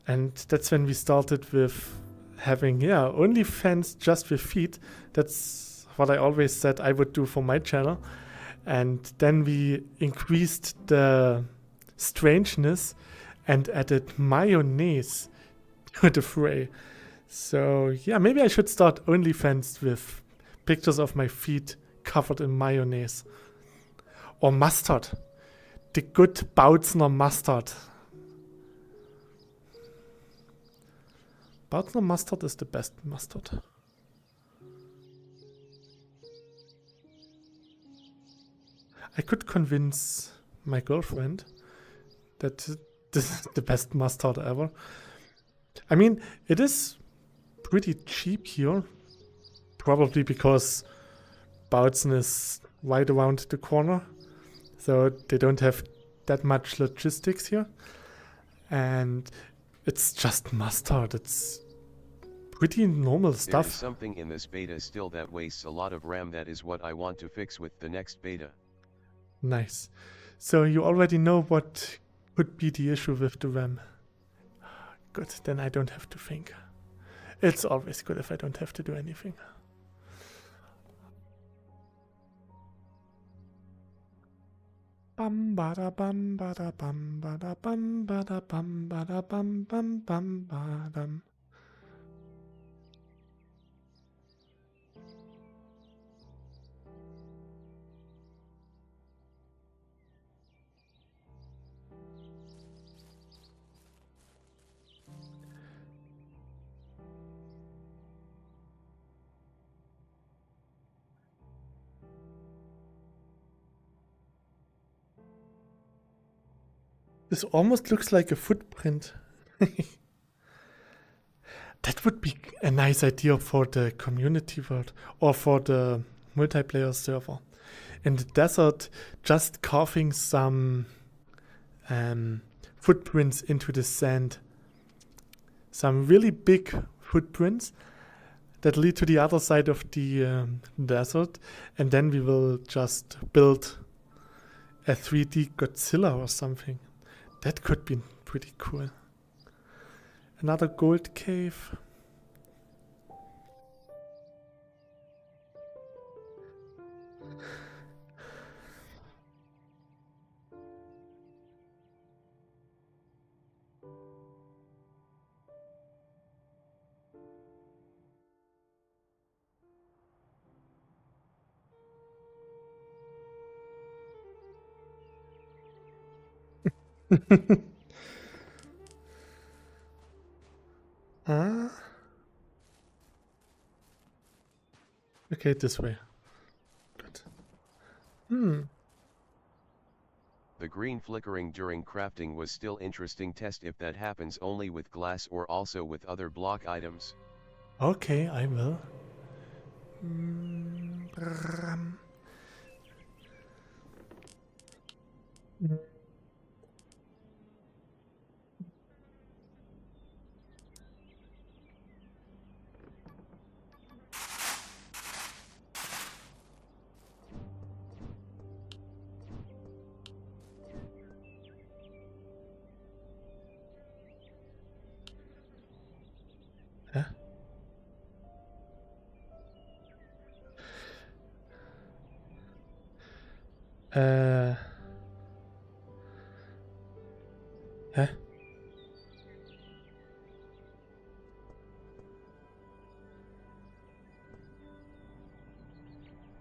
And that's when we started with having, OnlyFans just with feet. That's what I always said I would do for my channel. And then we increased the strangeness and added mayonnaise to the fray. So yeah, maybe I should start OnlyFans with pictures of my feet covered in mayonnaise. Or mustard. The good Bautzner mustard. Bautzner mustard is the best mustard. I could convince my girlfriend that this is the best mustard ever. I mean, it is pretty cheap here. Probably because Bautzen is right around the corner. So they don't have that much logistics here. And it's just mustard. It's pretty normal stuff. There is something in this beta still that wastes a lot of RAM. That is what I want to fix with the next beta. Nice. So you already know what could be the issue with the RAM. Good, then I don't have to think. It's always good if I don't have to do anything. Bam bada bam bada bam bada bam bada bam bada bam bam bam badam. This almost looks like a footprint. That would be a nice idea for the community world or for the multiplayer server. In the desert, just carving some footprints into the sand. Some really big footprints that lead to the other side of the desert. And then we will just build a 3D Godzilla or something. That could be pretty cool. Another gold cave. Ah. Okay, this way. Good. The green flickering during crafting was still interesting. Test if that happens only with glass or also with other block items. Okay, I will. Bram. Huh? Huh?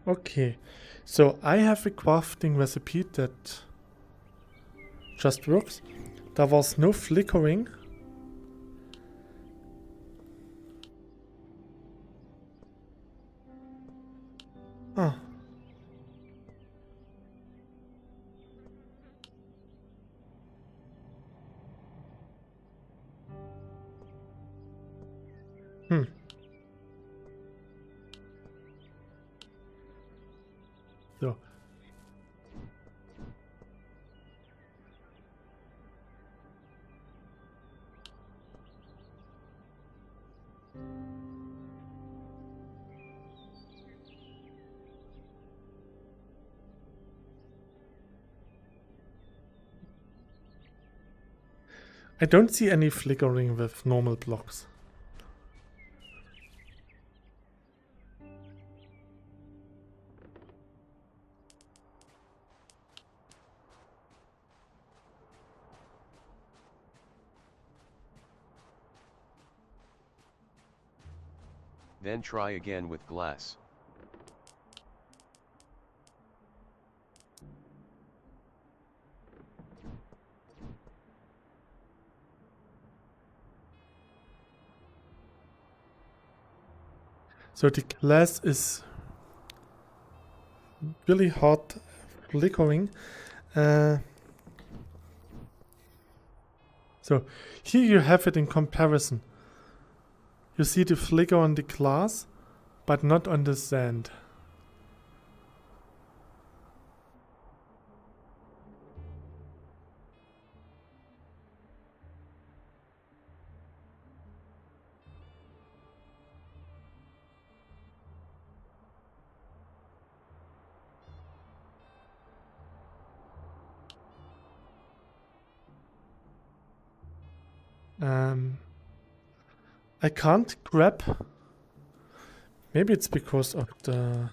Okay, so I have a crafting recipe that just works. There was no flickering. Oh. Hmm. So. I don't see any flickering with normal blocks. Then try again with glass. So the glass is really hot flickering. So here you have it in comparison. You see the flicker on the glass, but not on the sand. I can't grab. Maybe it's because of the...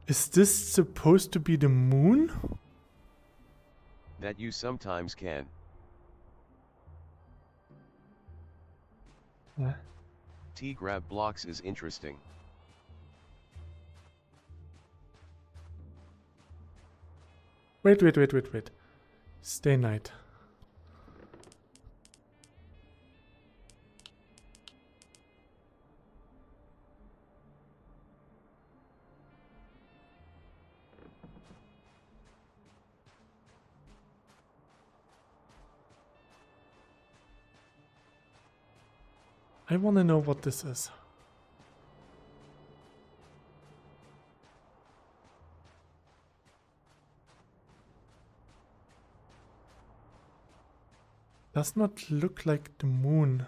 Is this supposed to be the moon? That you sometimes can. T-grab blocks is interesting. Wait. Stay night. I want to know what this is. Does not look like the moon.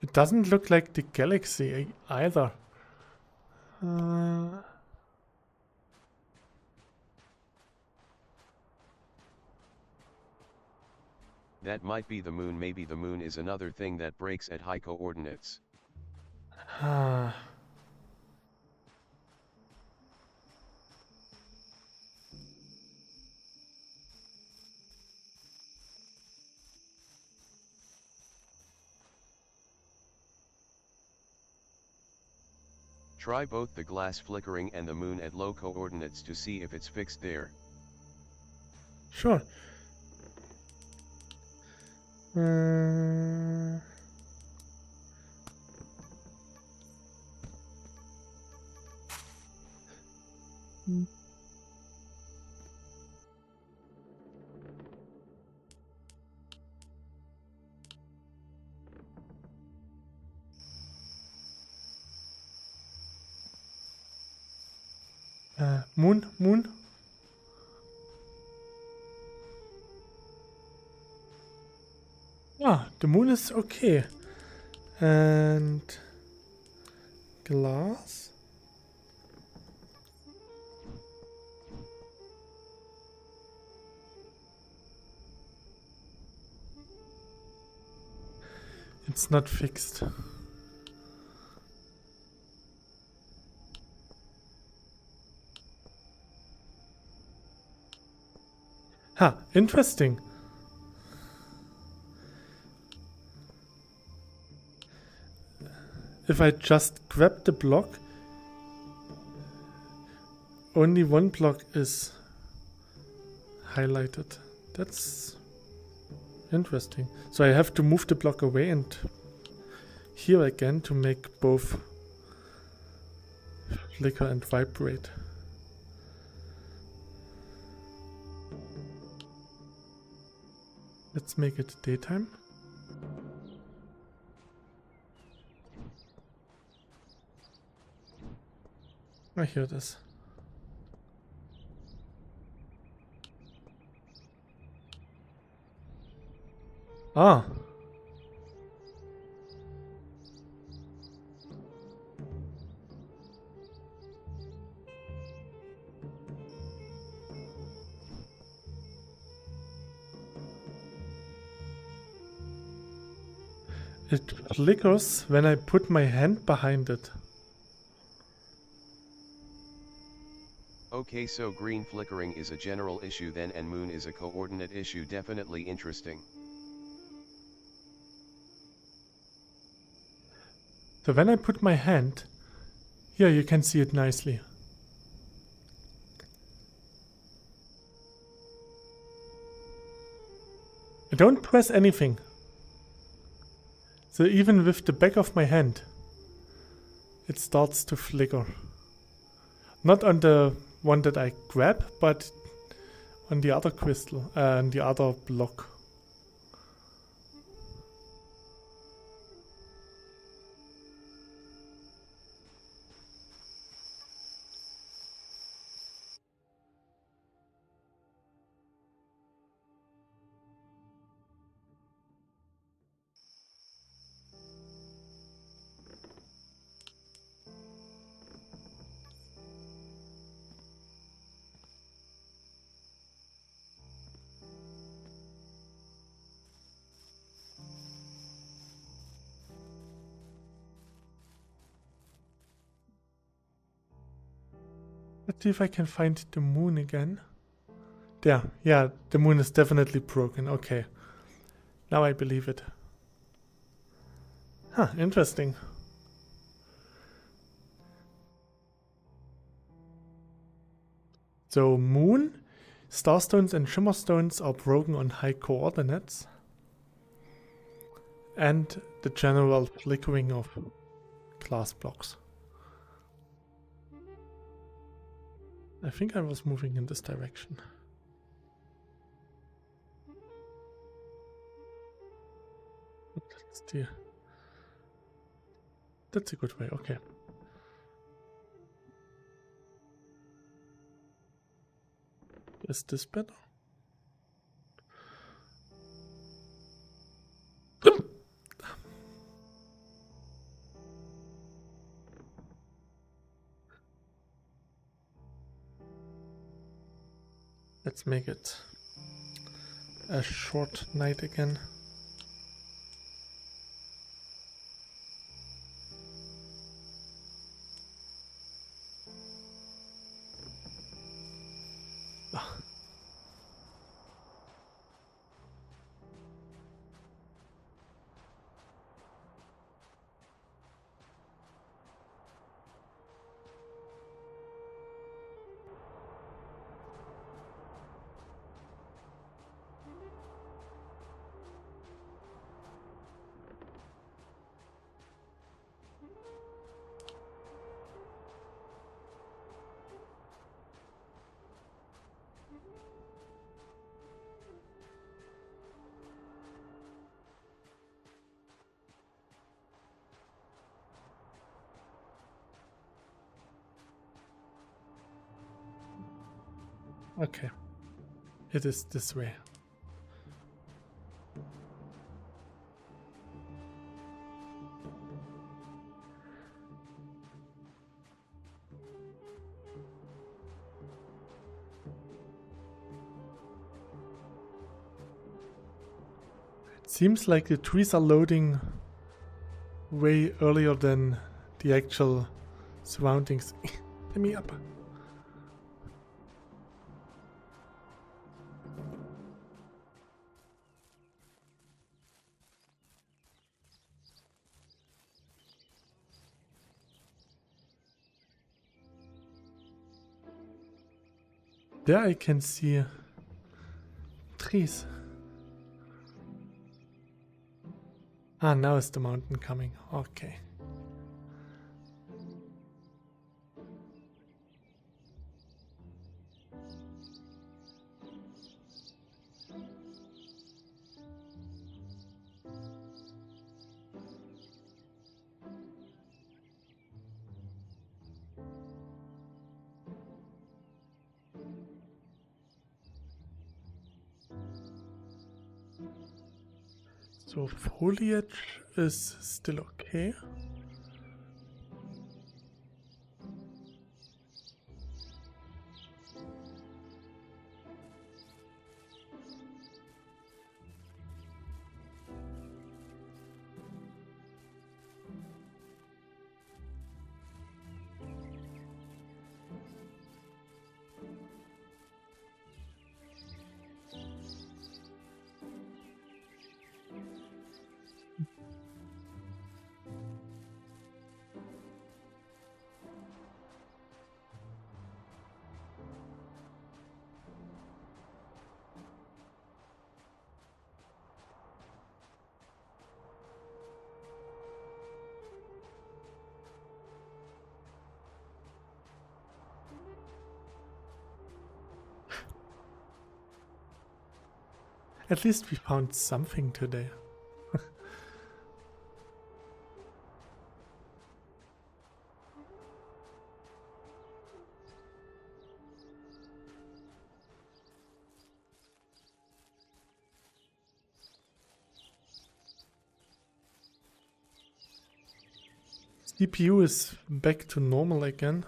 It doesn't look like the galaxy either. That might be the moon. Maybe the moon is another thing that breaks at high coordinates. Try both the glass flickering and the moon at low coordinates to see if it's fixed there. Sure. Moon. Ah, the moon is okay. And glass. It's not fixed. Interesting. if I just grab the block, only one block is highlighted. That's interesting. So I have to move the block away and here again to make both flicker and vibrate. Let's make it daytime. I hear this. Ah. It flickers when I put my hand behind it. Okay, so green flickering is a general issue then and moon is a coordinate issue. Definitely interesting. So when I put my hand, here you can see it nicely. I don't press anything. So even with the back of my hand, it starts to flicker. Not on the one that I grab, but on the other crystal, on the other block. Let's see if I can find the moon again. There, yeah, the moon is definitely broken. Okay, now I believe it. Huh, interesting. So moon, starstones and shimmerstones are broken on high coordinates. And the general flickering of glass blocks. I think I was moving in this direction. That's a good way, okay. Is this better? Let's make it a short night again. Okay, it is this way. It seems like the trees are loading way earlier than the actual surroundings. Let me up. There I can see trees. Ah, now is the mountain coming. Okay. So foliage is still okay. At least we found something today. CPU is back to normal again.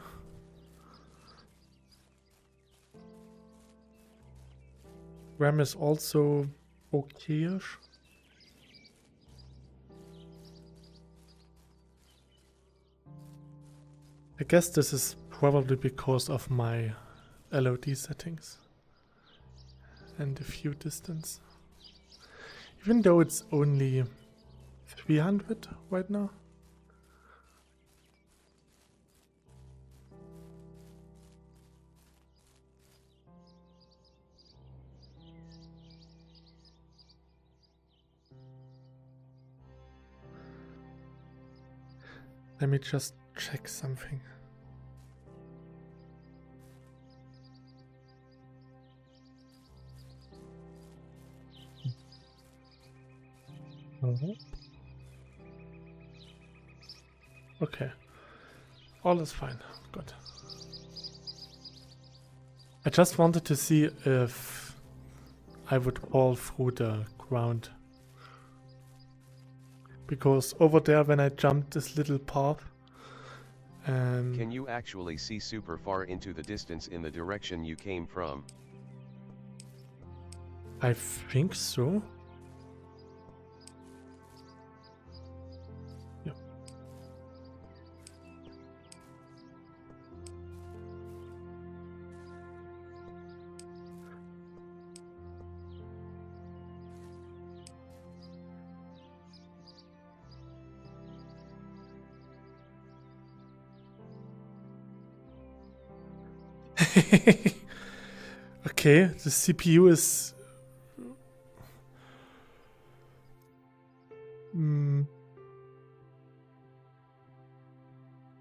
RAM is also okay-ish. I guess this is probably because of my LOD settings and the view distance. Even though it's only 300 right now. Let me just check something. Okay. All is fine. Good. I just wanted to see if I would fall through the ground. Because over there when I jumped this little path... Can you actually see super far into the distance in the direction you came from? I think so. Yeah. Okay, the CPU is...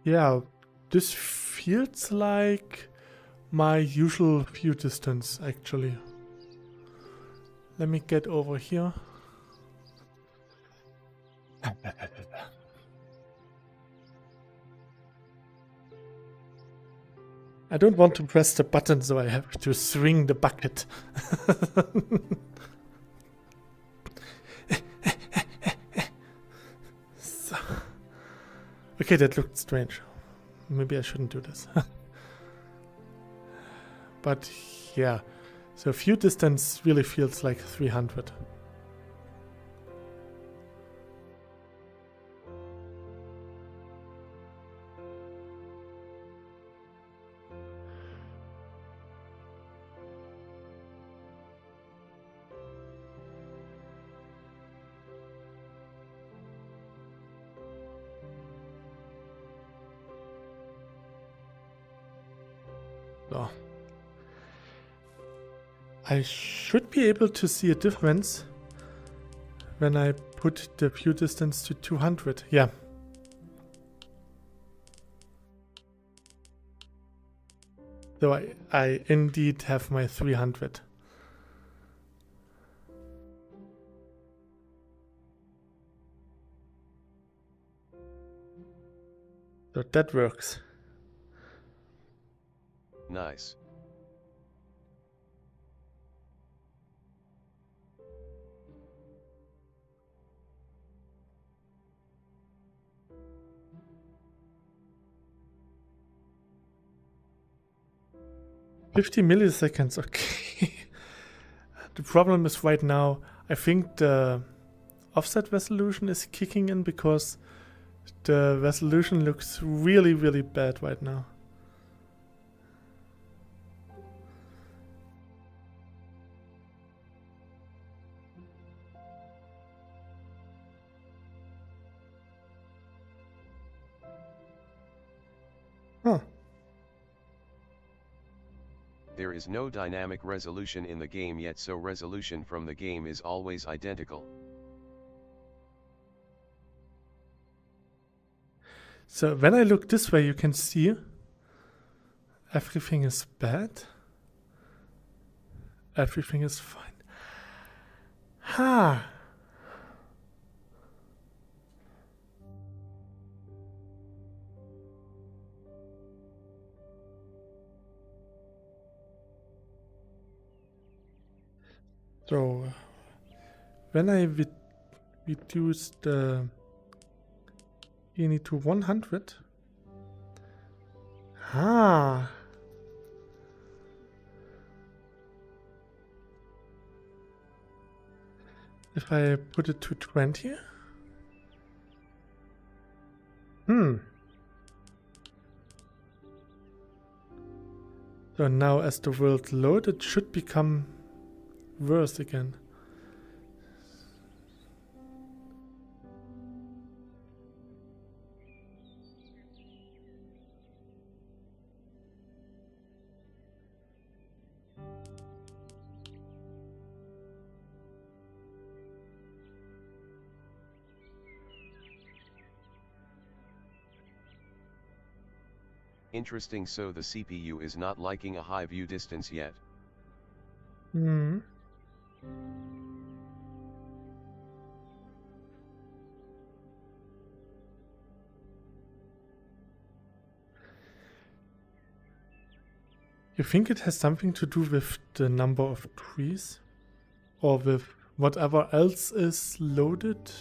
yeah, this feels like my usual view distance, actually. Let me get over here. I don't want to press the button, so I have to swing the bucket. So. Okay, that looked strange. Maybe I shouldn't do this. But yeah, so view distance really feels like 300. So. I should be able to see a difference when I put the view distance to 200. Yeah. So I indeed have my 300. So that works. Nice. $50 milliseconds, okay. The problem is right now, I think the offset resolution is kicking in because the resolution looks really, really bad right now. Huh. There is no dynamic resolution in the game yet, so resolution from the game is always identical. So when I look this way, you can see everything is bad. Everything is fine. Ha! So when I reduce the Gini to 100. Ah. If I put it to 20. So now as the world loads, it should become worse again. Interesting, so the CPU is not liking a high view distance yet. Hmm. You think it has something to do with the number of trees? Or with whatever else is loaded?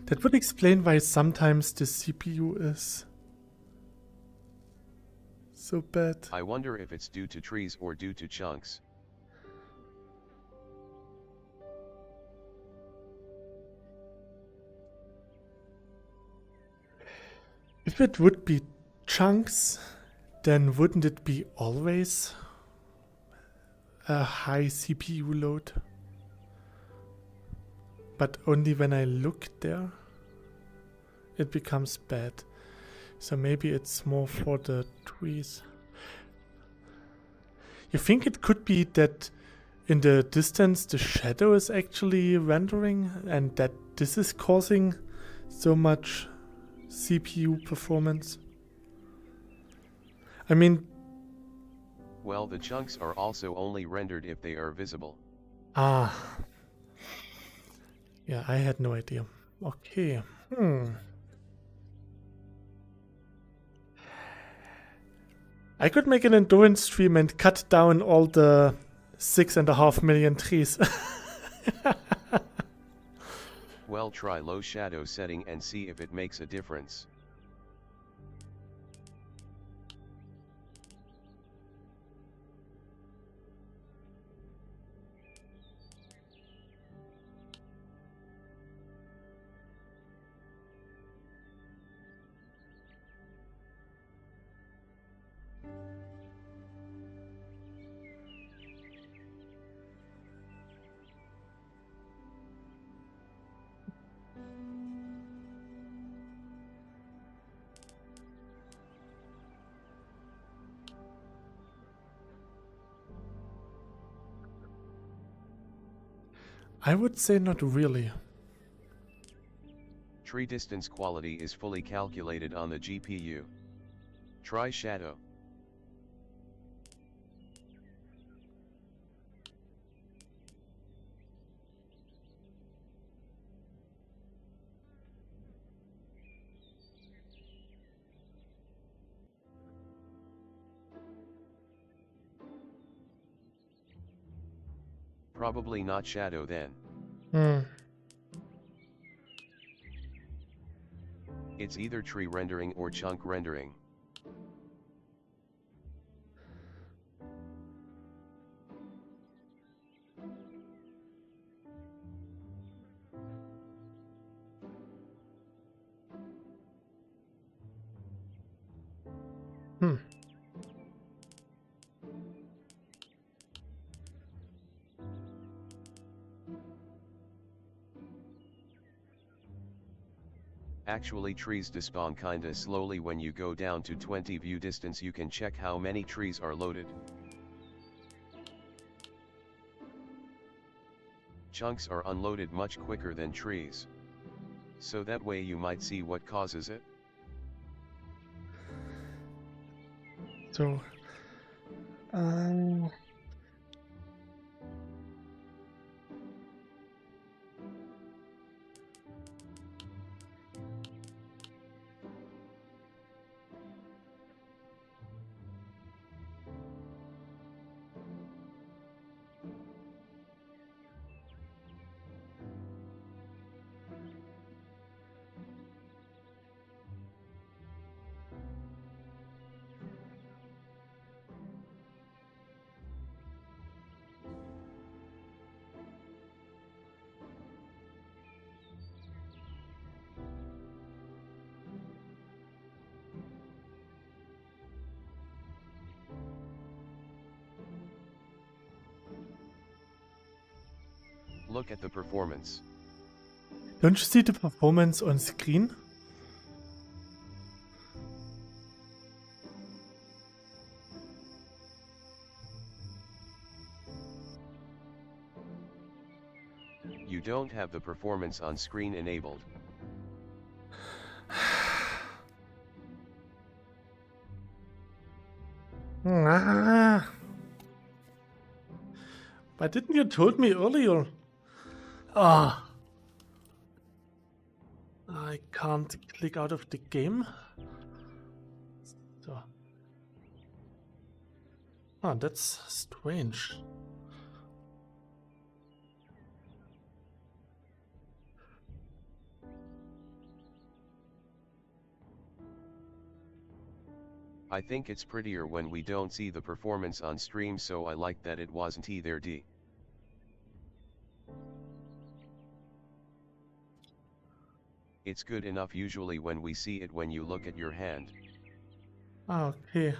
That would explain why sometimes the CPU is so bad. I wonder if it's due to trees or due to chunks. If it would be chunks, then wouldn't it be always a high CPU load? But only when I look there, it becomes bad. So maybe it's more for the trees. You think it could be that in the distance the shadow is actually rendering and that this is causing so much CPU performance? I mean... Well, the chunks are also only rendered if they are visible. Ah... Yeah, I had no idea. Okay. I could make an endurance stream and cut down all the 6.5 million trees. Well, try low shadow setting and see if it makes a difference. I would say not really. Tree distance quality is fully calculated on the GPU. Try shadow. Probably not shadow then. It's either tree rendering or chunk rendering. Actually, trees despawn kinda slowly when you go down to 20 view distance. You can check how many trees are loaded. Chunks are unloaded much quicker than trees. So that way you might see what causes it. So, Look at the performance. don't you see the performance on screen? You don't have the performance on screen enabled. But didn't you told me earlier? Ah, I can't click out of the game. So, that's strange. I think it's prettier when we don't see the performance on stream, so I like that it wasn't either D. It's good enough usually when we see it when you look at your hand. Okay.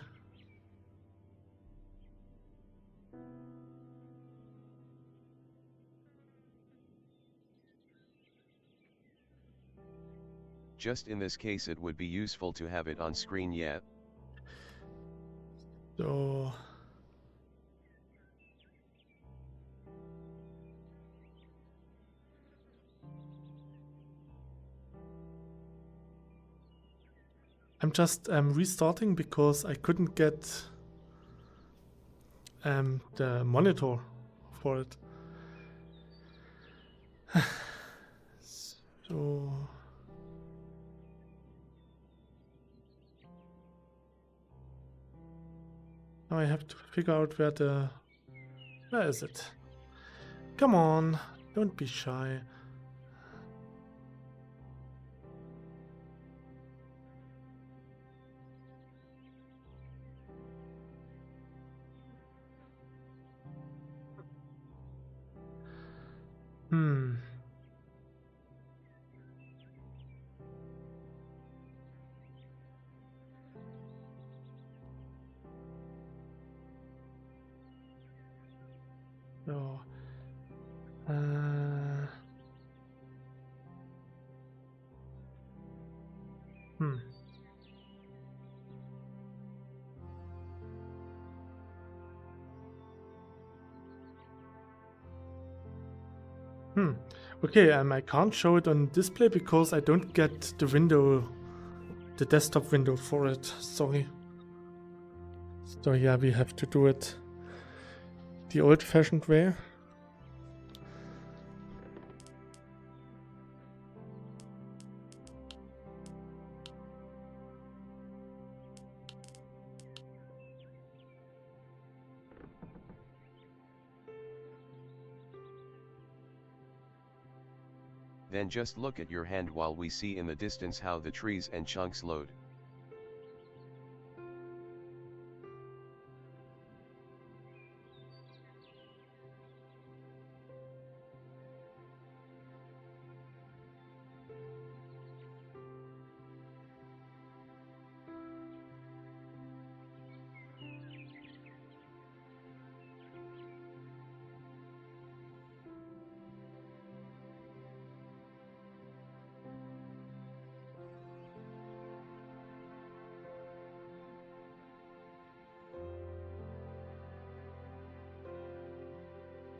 Just in this case it would be useful to have it on screen yet. So, I'm just restarting because I couldn't get the monitor for it. So, now I have to figure out where is it? Come on, don't be shy. So, Okay, I can't show it on display because I don't get the window, the desktop window for it. Sorry. So yeah, we have to do it the old-fashioned way. Then just look at your hand while we see in the distance how the trees and chunks load.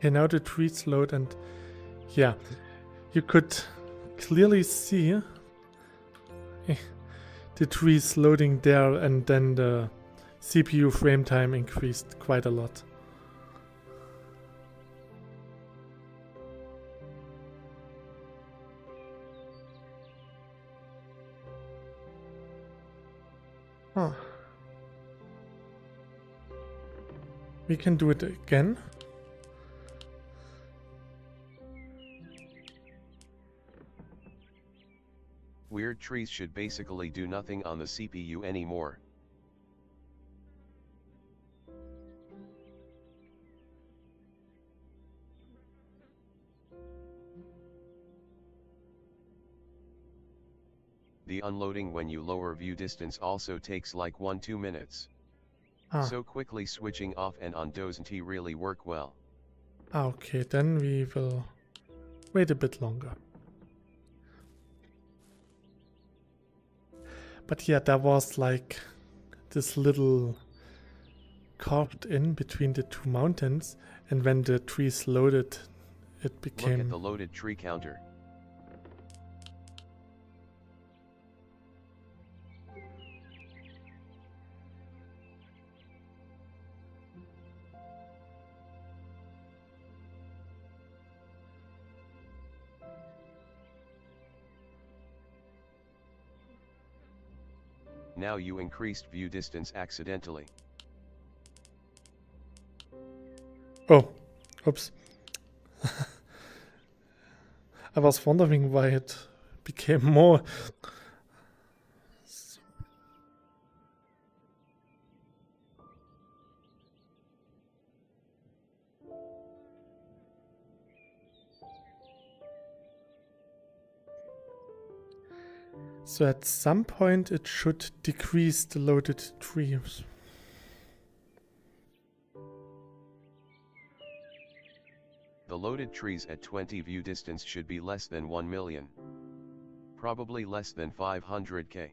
Okay, now the trees load, and yeah, you could clearly see the trees loading there, and then the CPU frame time increased quite a lot. Huh. We can do it again. Weird trees should basically do nothing on the CPU anymore. The unloading when you lower view distance also takes like 1-2 minutes. So quickly switching off and on doesn't really work well. Okay, then we will wait a bit longer. But yeah, there was like this little carved in between the two mountains, and when the trees loaded, it became... Look at the loaded tree counter. Now you increased view distance accidentally. Oh, oops. I was wondering why it became more. So at some point it should decrease the loaded trees. The loaded trees at 20 view distance should be less than 1 million. Probably less than 500k.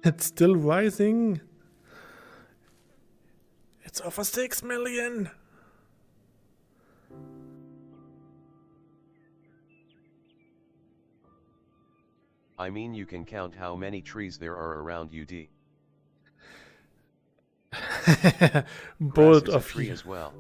It's still rising. It's over 6 million. I mean, you can count how many trees there are around UD. Bold Grass is a of tree you. as well.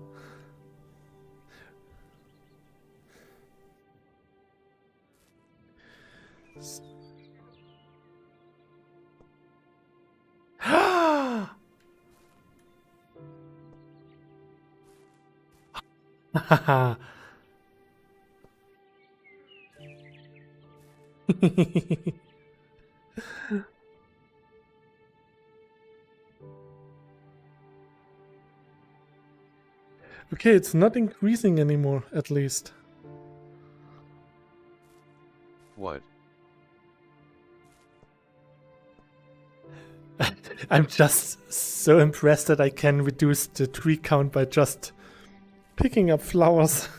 Okay, it's not increasing anymore, at least. What? I'm just so impressed that I can reduce the tree count by just picking up flowers.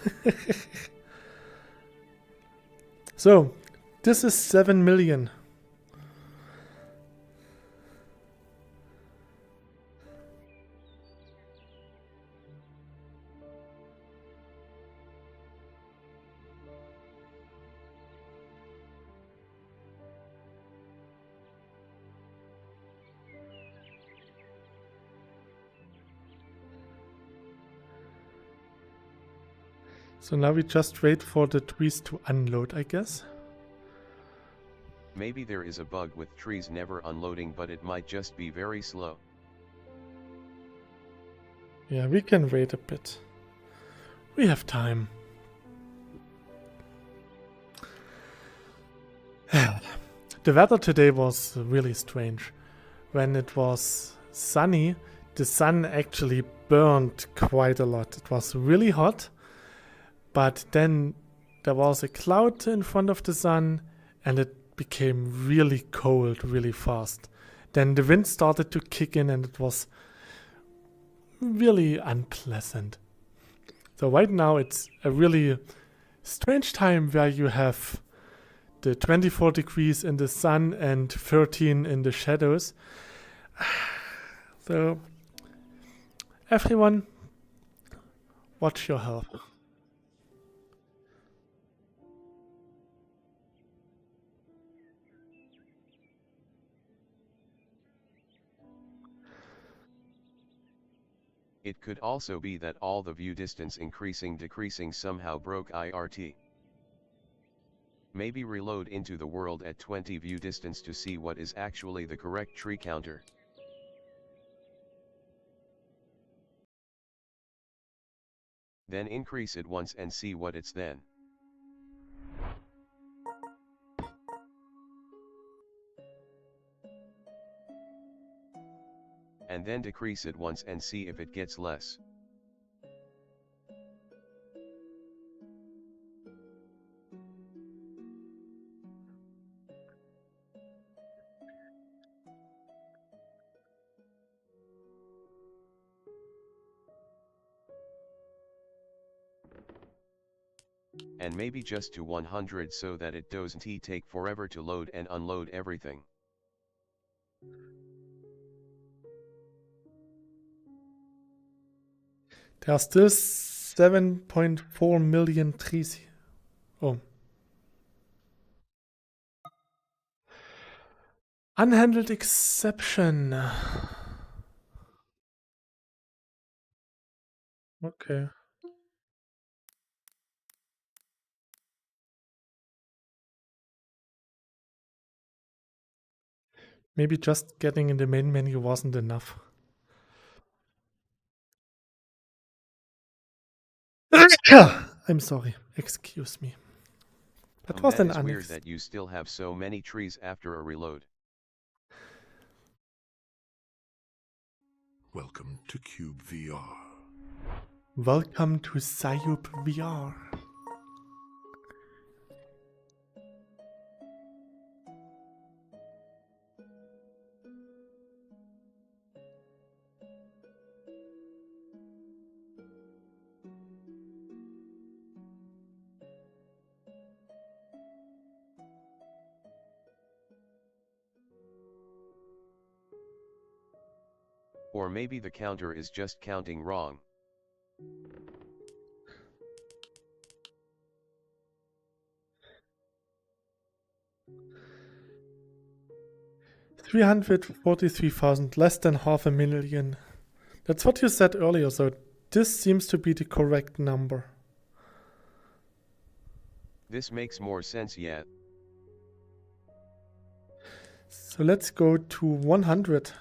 So, this is 7 million. So now we just wait for the trees to unload, I guess. Maybe there is a bug with trees never unloading, but it might just be very slow. Yeah, we can wait a bit. We have time. The weather today was really strange. When it was sunny, the sun actually burned quite a lot. It was really hot, but then there was a cloud in front of the sun and it became really cold really fast. Then the wind started to kick in and it was really unpleasant. So right now it's a really strange time where you have the 24 degrees in the sun and 13 in the shadows. So everyone, watch your health. It could also be that all the view distance decreasing somehow broke IRT. Maybe reload into the world at 20 view distance to see what is actually the correct tree counter. Then increase it once and see what it's then. And then decrease it once and see if it gets less. And maybe just to 100 so that it doesn't take forever to load and unload everything. There are still 7.4 million trees. Oh. Unhandled exception. Okay. Maybe just getting in the main menu wasn't enough. I'm sorry. Excuse me. That was an That is weird that you still have so many trees after a reload. Welcome to cyubeVR. Welcome to cyubeVR. Or maybe the counter is just counting wrong. $343,000, less than 500,000. That's what you said earlier, so this seems to be the correct number. This makes more sense yet. So let's go to 100.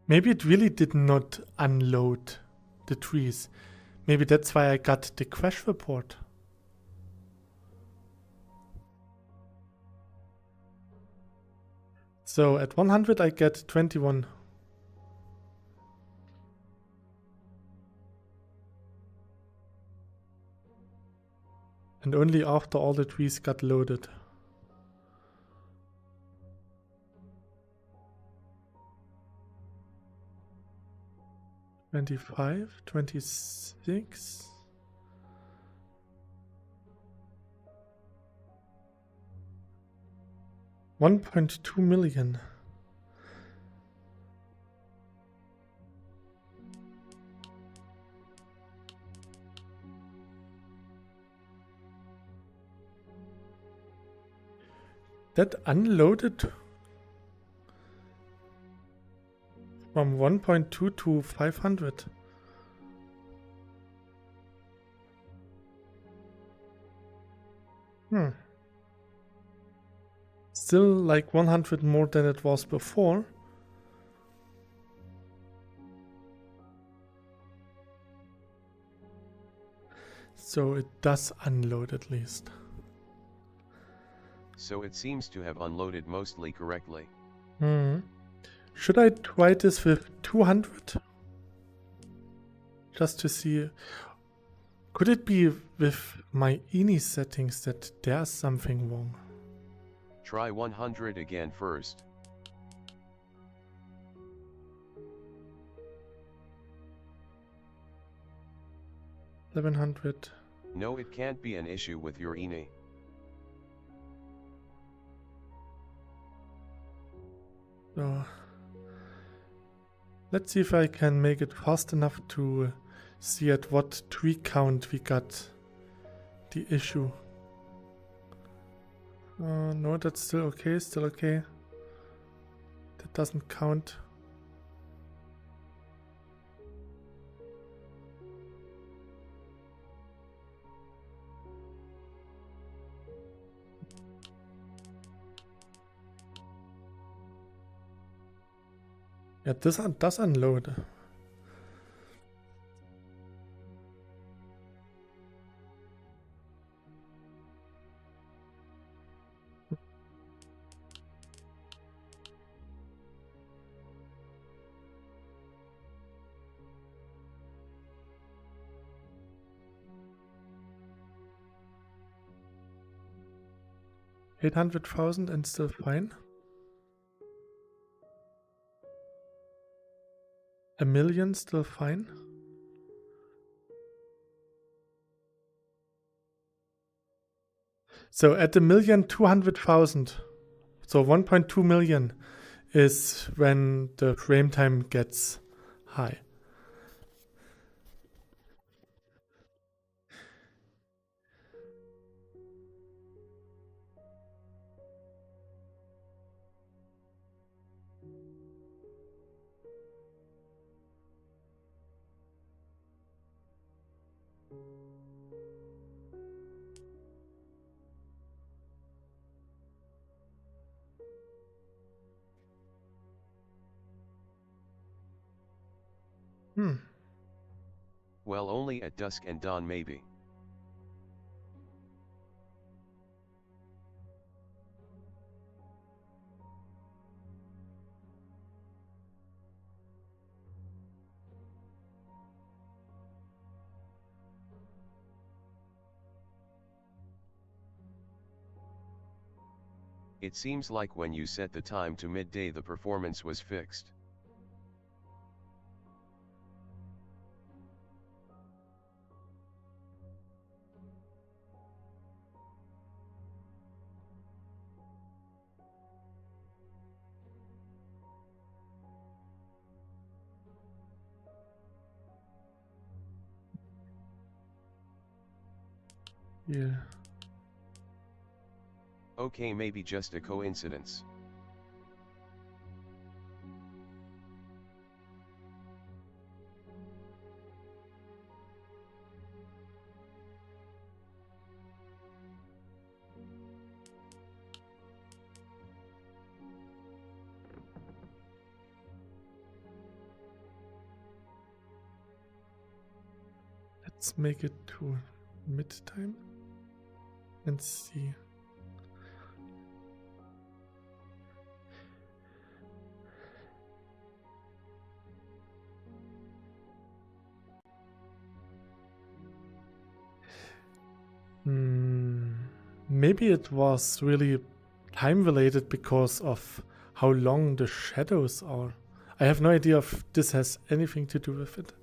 Maybe it really did not unload the trees. Maybe that's why I got the crash report. So at 100 I get 21. And only after all the trees got loaded. $25, $26. 1.2 million. That unloaded from 1.2 to 500. Still like 100 more than it was before. So it does unload at least. So it seems to have unloaded mostly correctly. Should I try this with 200? Just to see. Could it be with my INI settings that there's something wrong? Try 100 again first. $1,100. No, it can't be an issue with your INI. So let's see if I can make it fast enough to see at what tree count we got the issue. No, that's still okay, still okay. That doesn't count. Yeah, this does unload. $800,000 and still fine. $1 million still fine. So at 1,200,000, so 1.2 million is when the frame time gets high. Well, only at dusk and dawn maybe. It seems like when you set the time to midday the performance was fixed. Yeah. Okay, maybe just a coincidence. Let's make it to mid time and see. Maybe it was really time related because of how long the shadows are. I have no idea if this has anything to do with it.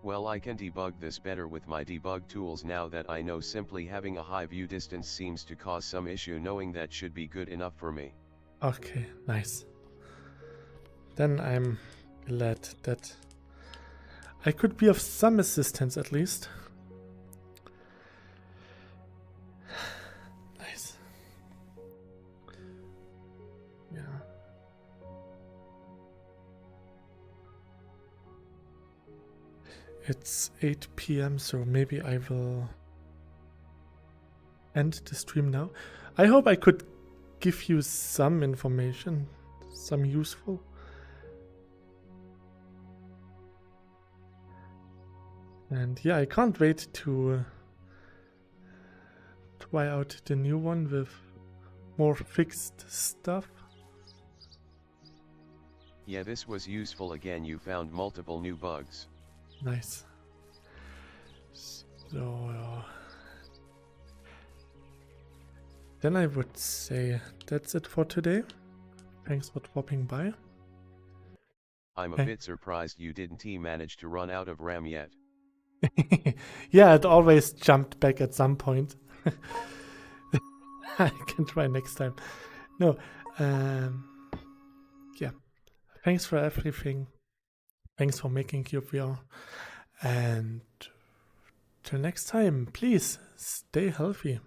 Well, I can debug this better with my debug tools now that I know simply having a high view distance seems to cause some issue, knowing that should be good enough for me. Okay, nice. Then I'm glad that I could be of some assistance at least. Nice. Yeah. It's 8 p.m. so maybe I will end the stream now. I hope I could give you some information, some useful. And yeah, I can't wait to try out the new one with more fixed stuff. Yeah, this was useful again. You found multiple new bugs. Nice. So then I would say that's it for today. Thanks for dropping by. I'm a bit surprised you didn't manage to run out of RAM yet. Yeah, it always jumped back at some point. I can try next time. No, yeah. Thanks for everything. Thanks for making cyubeVR. And till next time, please stay healthy.